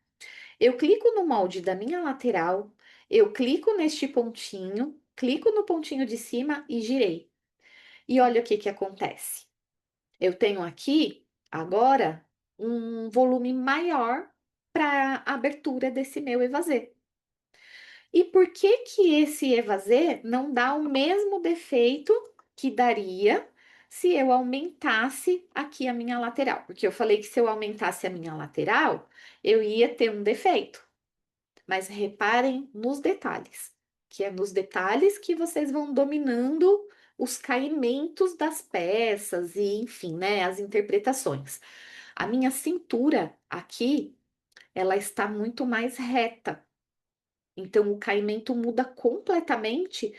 eu clico no molde da minha lateral, eu clico neste pontinho, clico no pontinho de cima e girei. E olha o que que acontece. Eu tenho aqui agora um volume maior para a abertura desse meu evasê. E por que que esse evasê não dá o mesmo defeito que daria se eu aumentasse aqui a minha lateral? Porque eu falei que se eu aumentasse a minha lateral, eu ia ter um defeito. Mas reparem nos detalhes, que é nos detalhes que vocês vão dominando os caimentos das peças e, enfim, né, as interpretações. A minha cintura aqui, ela está muito mais reta. Então, o caimento muda completamente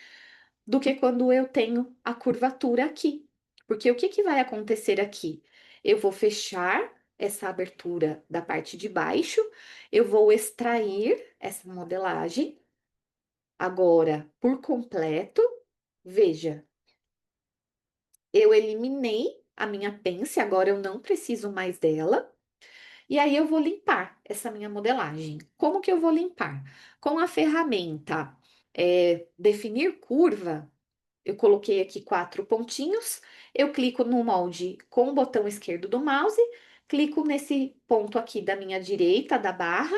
do que quando eu tenho a curvatura aqui. Porque o que que vai acontecer aqui? Eu vou fechar essa abertura da parte de baixo, eu vou extrair essa modelagem agora por completo. Veja, eu eliminei a minha pence, agora eu não preciso mais dela. E aí eu vou limpar essa minha modelagem. Como que eu vou limpar? Com a ferramenta definir curva, eu coloquei aqui 4 pontinhos, eu clico no molde com o botão esquerdo do mouse, clico nesse ponto aqui da minha direita da barra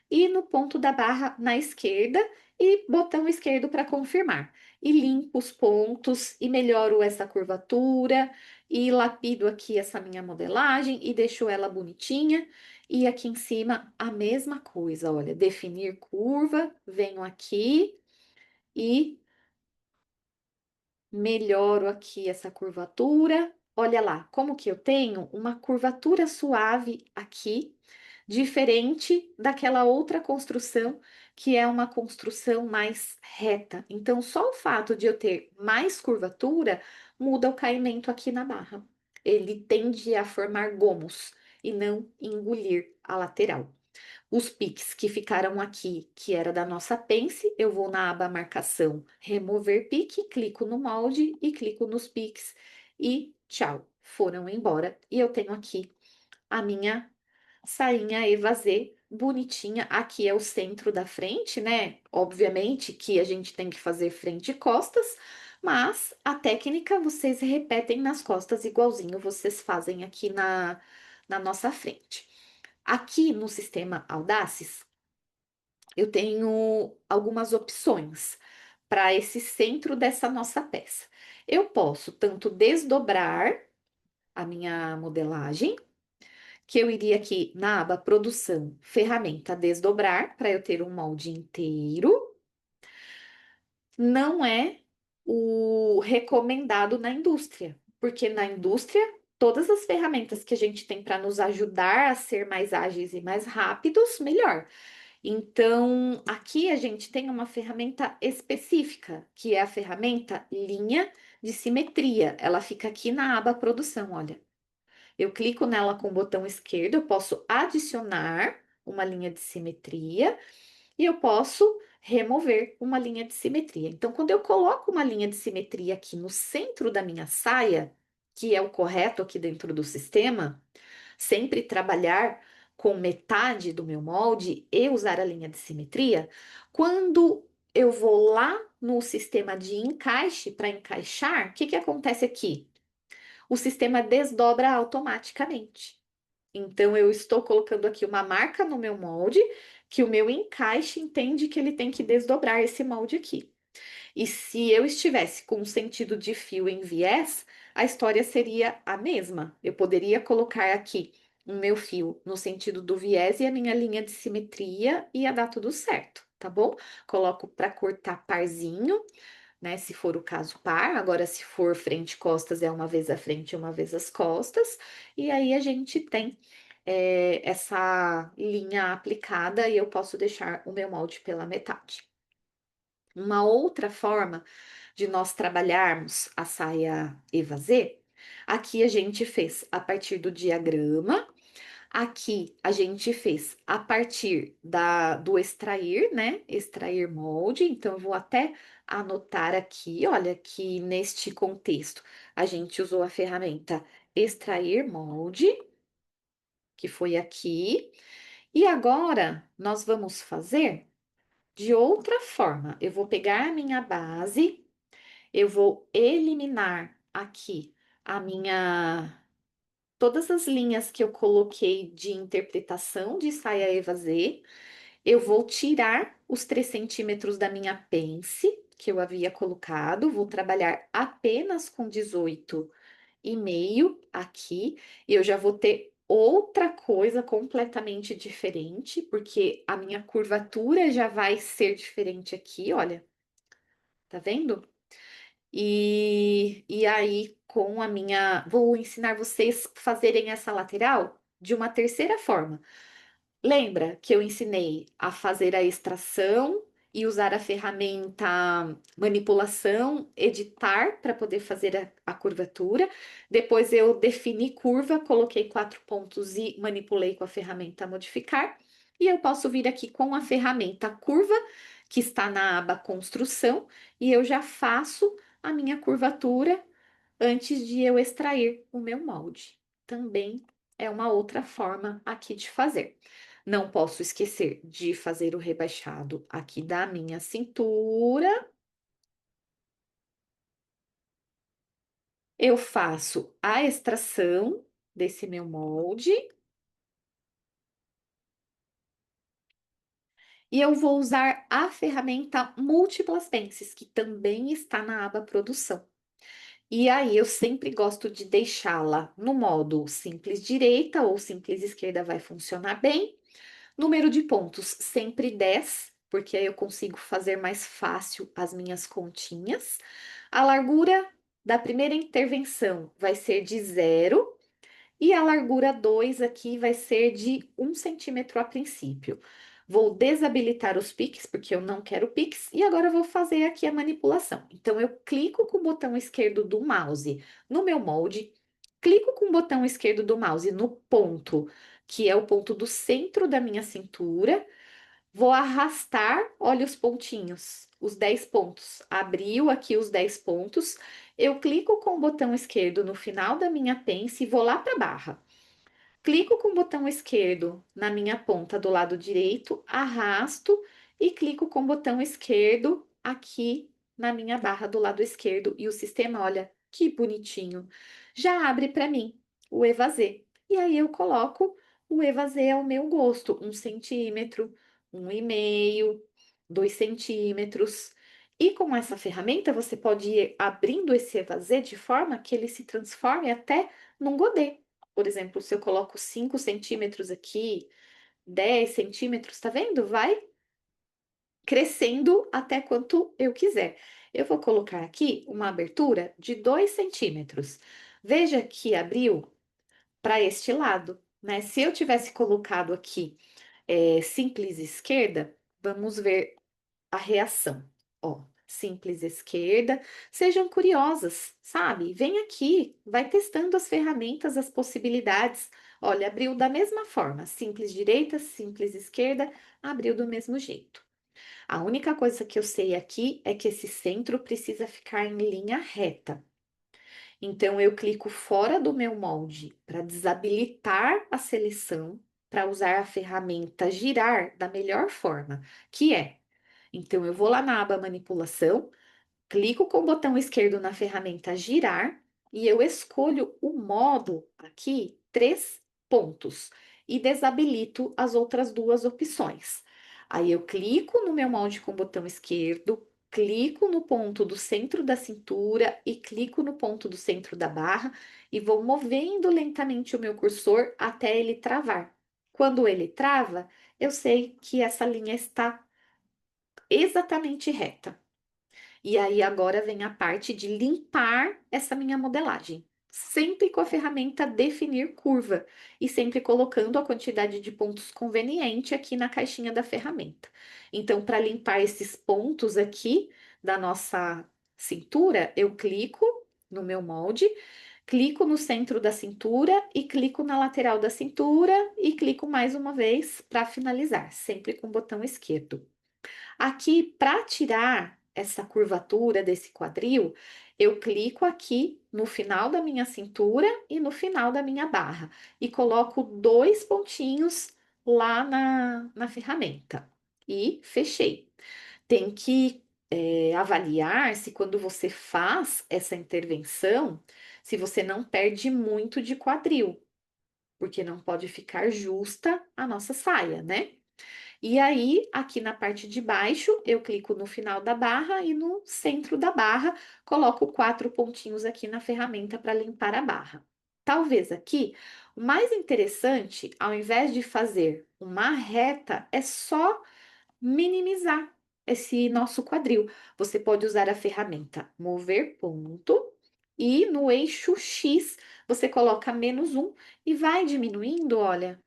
e no ponto da barra na esquerda e botão esquerdo para confirmar. E limpo os pontos e melhoro essa curvatura e lapido aqui essa minha modelagem e deixo ela bonitinha. E aqui em cima a mesma coisa, olha, definir curva, venho aqui e melhoro aqui essa curvatura. Olha lá, como que eu tenho uma curvatura suave aqui, diferente daquela outra construção, que é uma construção mais reta. Então, só o fato de eu ter mais curvatura muda o caimento aqui na barra. Ele tende a formar gomos e não engolir a lateral. Os piques que ficaram aqui, que era da nossa pence, eu vou na aba marcação, remover pique, clico no molde e clico nos piques e tchau, foram embora. E eu tenho aqui a minha sainha evasê bonitinha. Aqui é o centro da frente, né? Obviamente que a gente tem que fazer frente e costas, mas a técnica vocês repetem nas costas igualzinho vocês fazem aqui na nossa frente. Aqui no sistema Audaces, eu tenho algumas opções para esse centro dessa nossa peça. Eu posso tanto desdobrar a minha modelagem, que eu iria aqui na aba produção, ferramenta desdobrar, para eu ter um molde inteiro. Não é o recomendado na indústria, porque na indústria, todas as ferramentas que a gente tem para nos ajudar a ser mais ágeis e mais rápidos, melhor. Então, aqui a gente tem uma ferramenta específica, que é a ferramenta linha de simetria. Ela fica aqui na aba produção, olha. Eu clico nela com o botão esquerdo, eu posso adicionar uma linha de simetria e eu posso remover uma linha de simetria. Então, quando eu coloco uma linha de simetria aqui no centro da minha saia, que é o correto aqui dentro do sistema, sempre trabalhar com metade do meu molde e usar a linha de simetria, quando eu vou lá no sistema de encaixe para encaixar, o que que acontece aqui? O sistema desdobra automaticamente. Então, eu estou colocando aqui uma marca no meu molde, que o meu encaixe entende que ele tem que desdobrar esse molde aqui. E se eu estivesse com um sentido de fio em viés, a história seria a mesma. Eu poderia colocar aqui o meu fio no sentido do viés e a minha linha de simetria ia dar tudo certo, tá bom? Coloco para cortar parzinho, né? Se for o caso par, agora se for frente e costas, é uma vez a frente e uma vez as costas, e aí a gente tem essa linha aplicada e eu posso deixar o meu molde pela metade. Uma outra forma de nós trabalharmos a saia evasê, aqui a gente fez a partir do diagrama. Aqui a gente fez a partir do extrair, né? Extrair molde. Então, eu vou até anotar aqui, olha, que neste contexto a gente usou a ferramenta extrair molde, que foi aqui. E agora nós vamos fazer de outra forma. Eu vou pegar a minha base, eu vou eliminar aqui a minha todas as linhas que eu coloquei de interpretação de saia evasê, eu vou tirar os 3 centímetros da minha pence que eu havia colocado, vou trabalhar apenas com 18,5 aqui, e eu já vou ter outra coisa completamente diferente, porque a minha curvatura já vai ser diferente aqui, olha, tá vendo? E aí, com a minha. Vou ensinar vocês fazerem essa lateral de uma terceira forma. Lembra que eu ensinei a fazer a extração e usar a ferramenta manipulação, editar para poder fazer a curvatura. Depois eu defini curva, coloquei 4 pontos e manipulei com a ferramenta modificar. E eu posso vir aqui com a ferramenta curva, que está na aba construção, e eu já faço a minha curvatura antes de eu extrair o meu molde. Também é uma outra forma aqui de fazer. Não posso esquecer de fazer o rebaixado aqui da minha cintura. Eu faço a extração desse meu molde e eu vou usar a ferramenta Múltiplas Pences, que também está na aba produção. E aí eu sempre gosto de deixá-la no modo simples direita ou simples esquerda vai funcionar bem. Número de pontos, sempre 10, porque aí eu consigo fazer mais fácil as minhas continhas. A largura da primeira intervenção vai ser de 0 e a largura 2 aqui vai ser de 1 centímetro a princípio. Vou desabilitar os piques, porque eu não quero piques, e agora eu vou fazer aqui a manipulação. Então, eu clico com o botão esquerdo do mouse no meu molde, clico com o botão esquerdo do mouse no ponto, que é o ponto do centro da minha cintura, vou arrastar, olha os pontinhos, os 10 pontos. Abriu aqui os 10 pontos. Eu clico com o botão esquerdo no final da minha pence e vou lá para a barra. Clico com o botão esquerdo na minha ponta do lado direito, arrasto e clico com o botão esquerdo aqui na minha barra do lado esquerdo. E o sistema, olha que bonitinho, já abre para mim o evasê. E aí eu coloco o evasê ao meu gosto, 1 centímetro, 1,5, 2 centímetros. E com essa ferramenta você pode ir abrindo esse evasê de forma que ele se transforme até num godê. Por exemplo, se eu coloco 5 centímetros aqui, 10 centímetros, tá vendo? Vai crescendo até quanto eu quiser. Eu vou colocar aqui uma abertura de 2 centímetros. Veja que abriu para este lado, né? Se eu tivesse colocado aqui simples esquerda, vamos ver a reação. Ó, simples esquerda. Sejam curiosas, sabe? Vem aqui, vai testando as ferramentas, as possibilidades. Olha, abriu da mesma forma, simples direita, simples esquerda, abriu do mesmo jeito. A única coisa que eu sei aqui é que esse centro precisa ficar em linha reta. Então, eu clico fora do meu molde para desabilitar a seleção, para usar a ferramenta girar da melhor forma, que é. Então, eu vou lá na aba manipulação, clico com o botão esquerdo na ferramenta girar e eu escolho o modo aqui, 3 pontos, e desabilito as outras duas opções. Aí eu clico no meu molde com o botão esquerdo, clico no ponto do centro da cintura e clico no ponto do centro da barra e vou movendo lentamente o meu cursor até ele travar. Quando ele trava, eu sei que essa linha está exatamente reta. E aí agora vem a parte de limpar essa minha modelagem. Sempre com a ferramenta definir curva e sempre colocando a quantidade de pontos conveniente aqui na caixinha da ferramenta. Então, para limpar esses pontos aqui da nossa cintura, eu clico no meu molde, clico no centro da cintura e clico na lateral da cintura e clico mais uma vez para finalizar, sempre com o botão esquerdo. Aqui, para tirar essa curvatura desse quadril, eu clico aqui no final da minha cintura e no final da minha barra e coloco dois pontinhos lá na ferramenta e fechei. Tem que avaliar se quando você faz essa intervenção, se você não perde muito de quadril, porque não pode ficar justa a nossa saia, né? E aí, aqui na parte de baixo, eu clico no final da barra e no centro da barra, coloco quatro pontinhos aqui na ferramenta para limpar a barra. Talvez aqui, o mais interessante, ao invés de fazer uma reta, é só minimizar esse nosso quadril. Você pode usar a ferramenta mover ponto e no eixo X você coloca -1 e vai diminuindo, olha,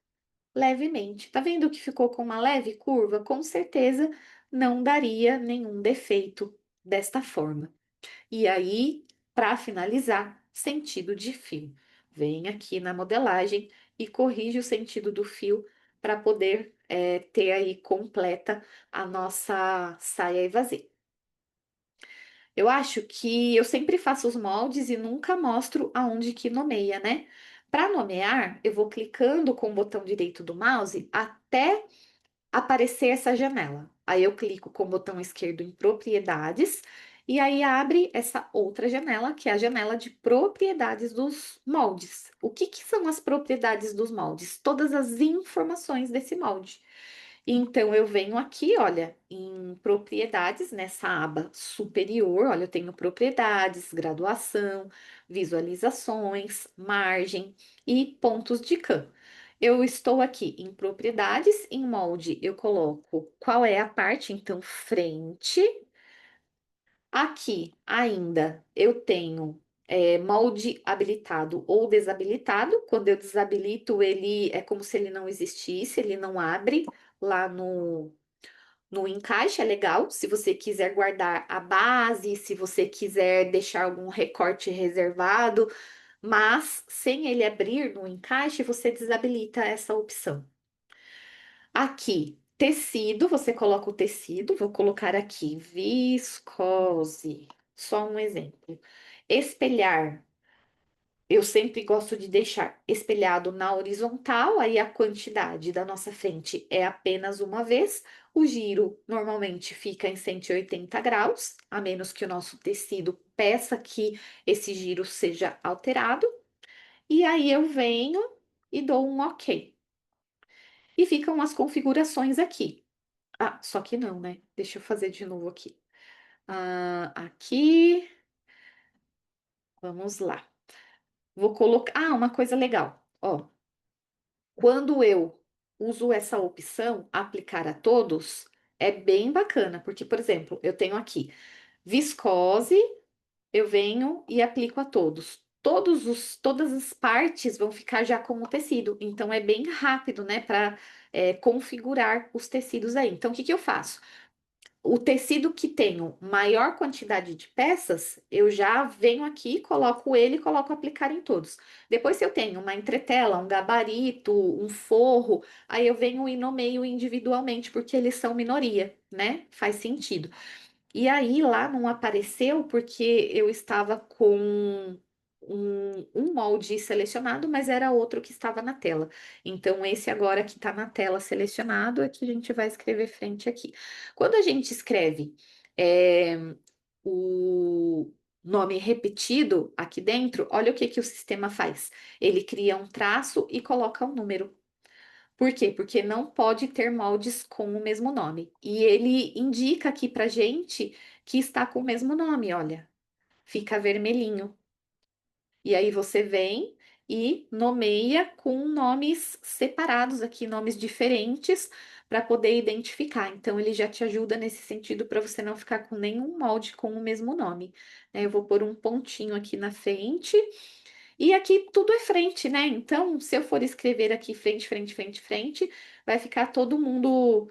levemente. Tá vendo que ficou com uma leve curva? Com certeza não daria nenhum defeito desta forma. E aí, para finalizar, sentido de fio. Vem aqui na modelagem e corrige o sentido do fio para poder ter aí completa a nossa saia evasê. Eu acho que eu sempre faço os moldes e nunca mostro aonde que nomeia, né? Para nomear, eu vou clicando com o botão direito do mouse até aparecer essa janela. Aí eu clico com o botão esquerdo em propriedades e aí abre essa outra janela, que é a janela de propriedades dos moldes. O que que são as propriedades dos moldes? Todas as informações desse molde. Então eu venho aqui, olha, em propriedades, nessa aba superior, olha, eu tenho propriedades, graduação, visualizações, margem e pontos de Canva. Eu estou aqui em propriedades, em molde, eu coloco qual é a parte, então, frente. Aqui ainda eu tenho molde habilitado ou desabilitado. Quando eu desabilito, ele é como se ele não existisse, ele não abre lá no encaixe, é legal. Se você quiser guardar a base, se você quiser deixar algum recorte reservado, mas sem ele abrir no encaixe, você desabilita essa opção. Aqui, tecido, você coloca o tecido, vou colocar aqui viscose, só um exemplo. Espelhar, eu sempre gosto de deixar espelhado na horizontal, aí a quantidade da nossa frente é apenas uma vez. O giro normalmente fica em 180 graus, a menos que o nosso tecido peça que esse giro seja alterado. E aí eu venho e dou um OK. E ficam as configurações aqui. Ah, só que não, né? Deixa eu fazer de novo aqui. Aqui, vamos lá. Vou colocar. Ah, uma coisa legal. Ó, quando eu uso essa opção, aplicar a todos, é bem bacana, porque, por exemplo, eu tenho aqui viscose, eu venho e aplico a todos. Todas as partes vão ficar já com o tecido, então é bem rápido, né, para configurar os tecidos aí. Então, o que que eu faço? O tecido que tenho maior quantidade de peças, eu já venho aqui, coloco ele e coloco aplicar em todos. Depois, se eu tenho uma entretela, um gabarito, um forro, aí eu venho e nomeio individualmente, porque eles são minoria, né? Faz sentido. E aí lá não apareceu porque eu estava com um molde selecionado, mas era outro que estava na tela. Então, esse agora que está na tela selecionado é que a gente vai escrever frente aqui. Quando a gente escreve o nome repetido aqui dentro, olha o que que o sistema faz. Ele cria um traço e coloca um número. Por quê? Porque não pode ter moldes com o mesmo nome. E ele indica aqui pra gente que está com o mesmo nome, olha. Fica vermelhinho. E aí você vem e nomeia com nomes separados aqui, nomes diferentes, para poder identificar. Então, ele já te ajuda nesse sentido para você não ficar com nenhum molde com o mesmo nome. Né? Eu vou pôr um pontinho aqui na frente. E aqui tudo é frente, né? Então, se eu for escrever aqui frente, frente, frente, frente, vai ficar todo mundo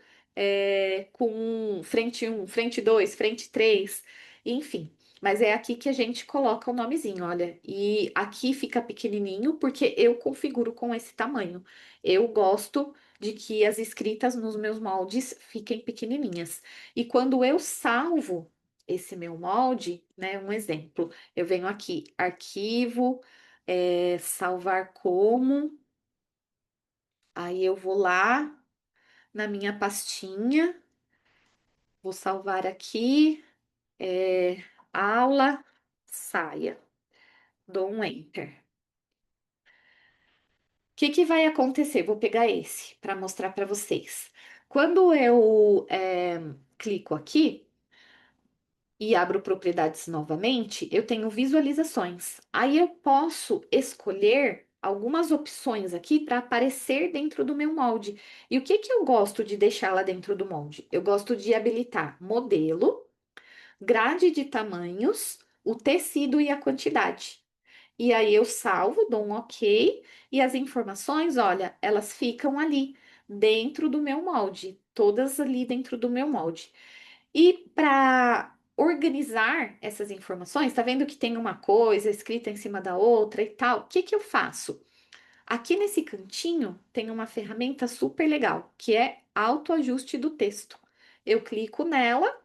com frente um, frente 2, frente 3, enfim. Mas é aqui que a gente coloca o nomezinho, olha. E aqui fica pequenininho porque eu configuro com esse tamanho. Eu gosto de que as escritas nos meus moldes fiquem pequenininhas. E quando eu salvo esse meu molde, né? Um exemplo, eu venho aqui, arquivo salvar como. Aí eu vou lá na minha pastinha, vou salvar aqui, aula, saia, dou um enter. O que que vai acontecer? Vou pegar esse para mostrar para vocês. Quando eu clico aqui, e abro propriedades novamente, eu tenho visualizações. Aí eu posso escolher algumas opções aqui para aparecer dentro do meu molde. E o que que eu gosto de deixar lá dentro do molde? Eu gosto de habilitar modelo, grade de tamanhos, o tecido e a quantidade. E aí eu salvo, dou um OK, e as informações, olha, elas ficam ali dentro do meu molde, todas ali dentro do meu molde. E para organizar essas informações, tá vendo que tem uma coisa escrita em cima da outra e tal? O que que eu faço? Aqui nesse cantinho tem uma ferramenta super legal, que é autoajuste do texto. Eu clico nela,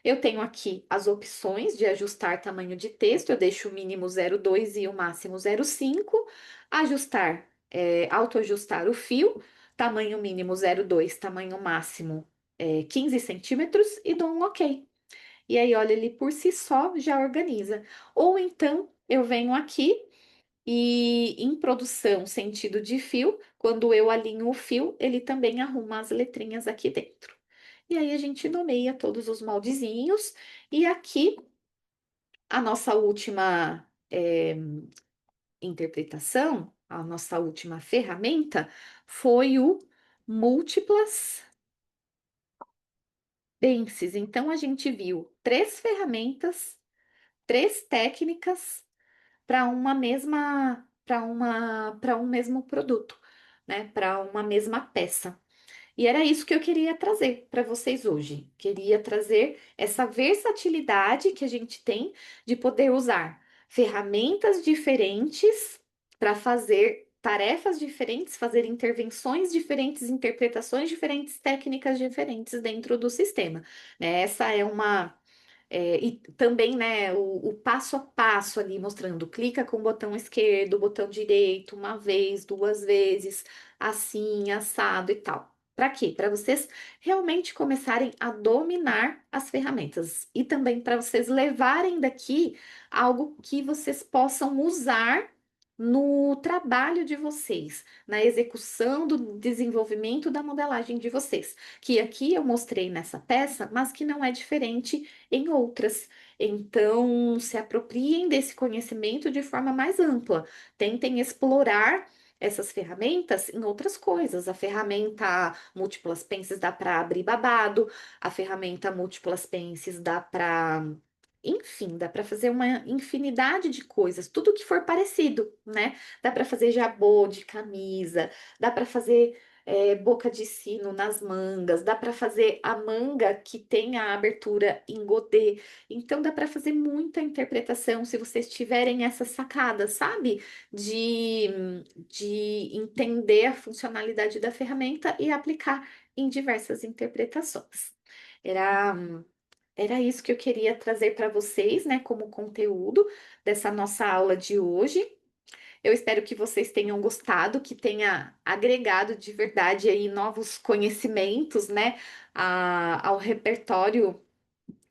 eu tenho aqui as opções de ajustar tamanho de texto, eu deixo o mínimo 0,2 e o máximo 0,5, ajustar, autoajustar o fio, tamanho mínimo 0,2, tamanho máximo 15 centímetros e dou um OK. E aí, olha, ele por si só já organiza. Ou então, eu venho aqui e em produção, sentido de fio, quando eu alinho o fio, ele também arruma as letrinhas aqui dentro. E aí, a gente nomeia todos os moldezinhos. E aqui, a nossa última interpretação, a nossa última ferramenta foi o múltiplas pences. Então, a gente viu três ferramentas, três técnicas para uma mesma, para um mesmo produto, né? Para uma mesma peça. E era isso que eu queria trazer para vocês hoje. Queria trazer essa versatilidade que a gente tem de poder usar ferramentas diferentes para fazer tarefas diferentes, fazer intervenções diferentes, interpretações diferentes, técnicas diferentes dentro do sistema, né? Essa é uma e também, né, o passo a passo ali mostrando, clica com o botão esquerdo, o botão direito, uma vez, duas vezes, assim, assado e tal. Para quê? Para vocês realmente começarem a dominar as ferramentas e também para vocês levarem daqui algo que vocês possam usar no trabalho de vocês, na execução do desenvolvimento da modelagem de vocês, que aqui eu mostrei nessa peça, mas que não é diferente em outras. Então, se apropriem desse conhecimento de forma mais ampla. Tentem explorar essas ferramentas em outras coisas. A ferramenta múltiplas pences dá para abrir babado, a ferramenta múltiplas pences dá para enfim, dá para fazer uma infinidade de coisas, tudo que for parecido, né? Dá para fazer jabô de camisa, dá para fazer boca de sino nas mangas, dá para fazer a manga que tem a abertura em godê. Então dá para fazer muita interpretação se vocês tiverem essa sacada, sabe? De, de entender a funcionalidade da ferramenta e aplicar em diversas interpretações. Era era isso que eu queria trazer para vocês, né, como conteúdo dessa nossa aula de hoje. Eu espero que vocês tenham gostado, que tenha agregado de verdade aí novos conhecimentos, né, ao repertório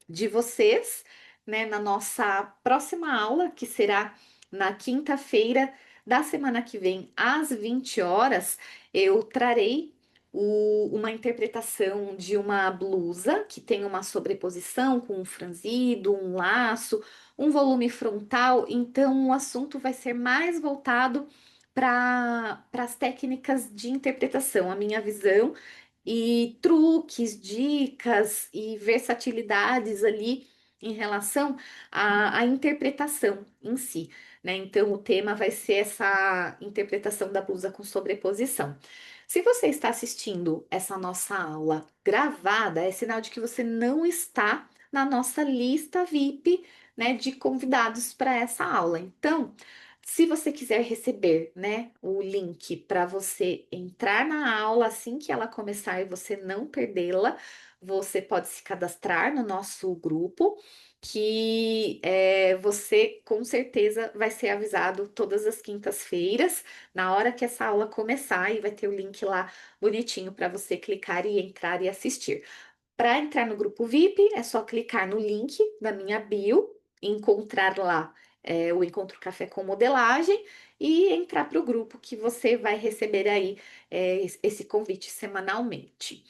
de vocês, né, na nossa próxima aula, que será na quinta-feira da semana que vem, às 20 horas, eu trarei uma interpretação de uma blusa que tem uma sobreposição com um franzido, um laço, um volume frontal, então o assunto vai ser mais voltado para as técnicas de interpretação. A minha visão e truques, dicas e versatilidades ali em relação à interpretação em si, né? Então, o tema vai ser essa interpretação da blusa com sobreposição. Se você está assistindo essa nossa aula gravada, é sinal de que você não está na nossa lista VIP, né, de convidados para essa aula. Então, se você quiser receber, né, o link para você entrar na aula assim que ela começar e você não perdê-la, você pode se cadastrar no nosso grupo, que você com certeza vai ser avisado todas as quintas-feiras, na hora que essa aula começar, e vai ter o link lá bonitinho para você clicar e entrar e assistir. Para entrar no grupo VIP, é só clicar no link da minha bio, encontrar lá o Encontro Café com Modelagem e entrar para o grupo que você vai receber aí esse convite semanalmente.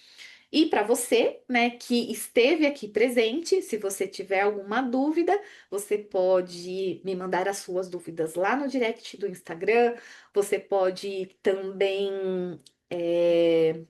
E para você, né, que esteve aqui presente, se você tiver alguma dúvida, você pode me mandar as suas dúvidas lá no direct do Instagram. Você pode também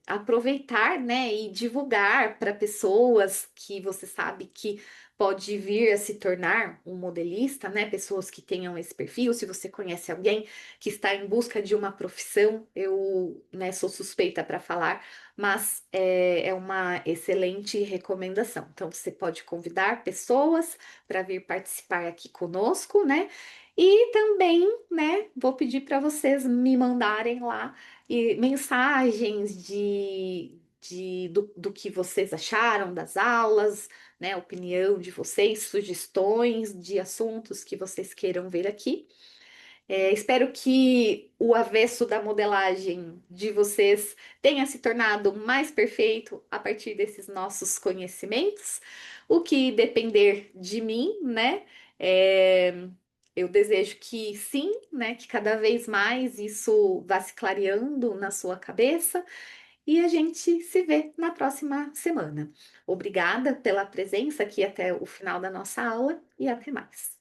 aproveitar, né, e divulgar para pessoas que você sabe que pode vir a se tornar um modelista, né, pessoas que tenham esse perfil. Se você conhece alguém que está em busca de uma profissão, eu, né, sou suspeita para falar, mas é uma excelente recomendação. Então, você pode convidar pessoas para vir participar aqui conosco, né? E também, né, vou pedir para vocês me mandarem lá mensagens do que vocês acharam das aulas, né? Opinião de vocês, sugestões de assuntos que vocês queiram ver aqui. Espero que o avesso da modelagem de vocês tenha se tornado mais perfeito a partir desses nossos conhecimentos. O que depender de mim, né? É, eu desejo que sim, né? Que cada vez mais isso vá se clareando na sua cabeça e a gente se vê na próxima semana. Obrigada pela presença aqui até o final da nossa aula e até mais.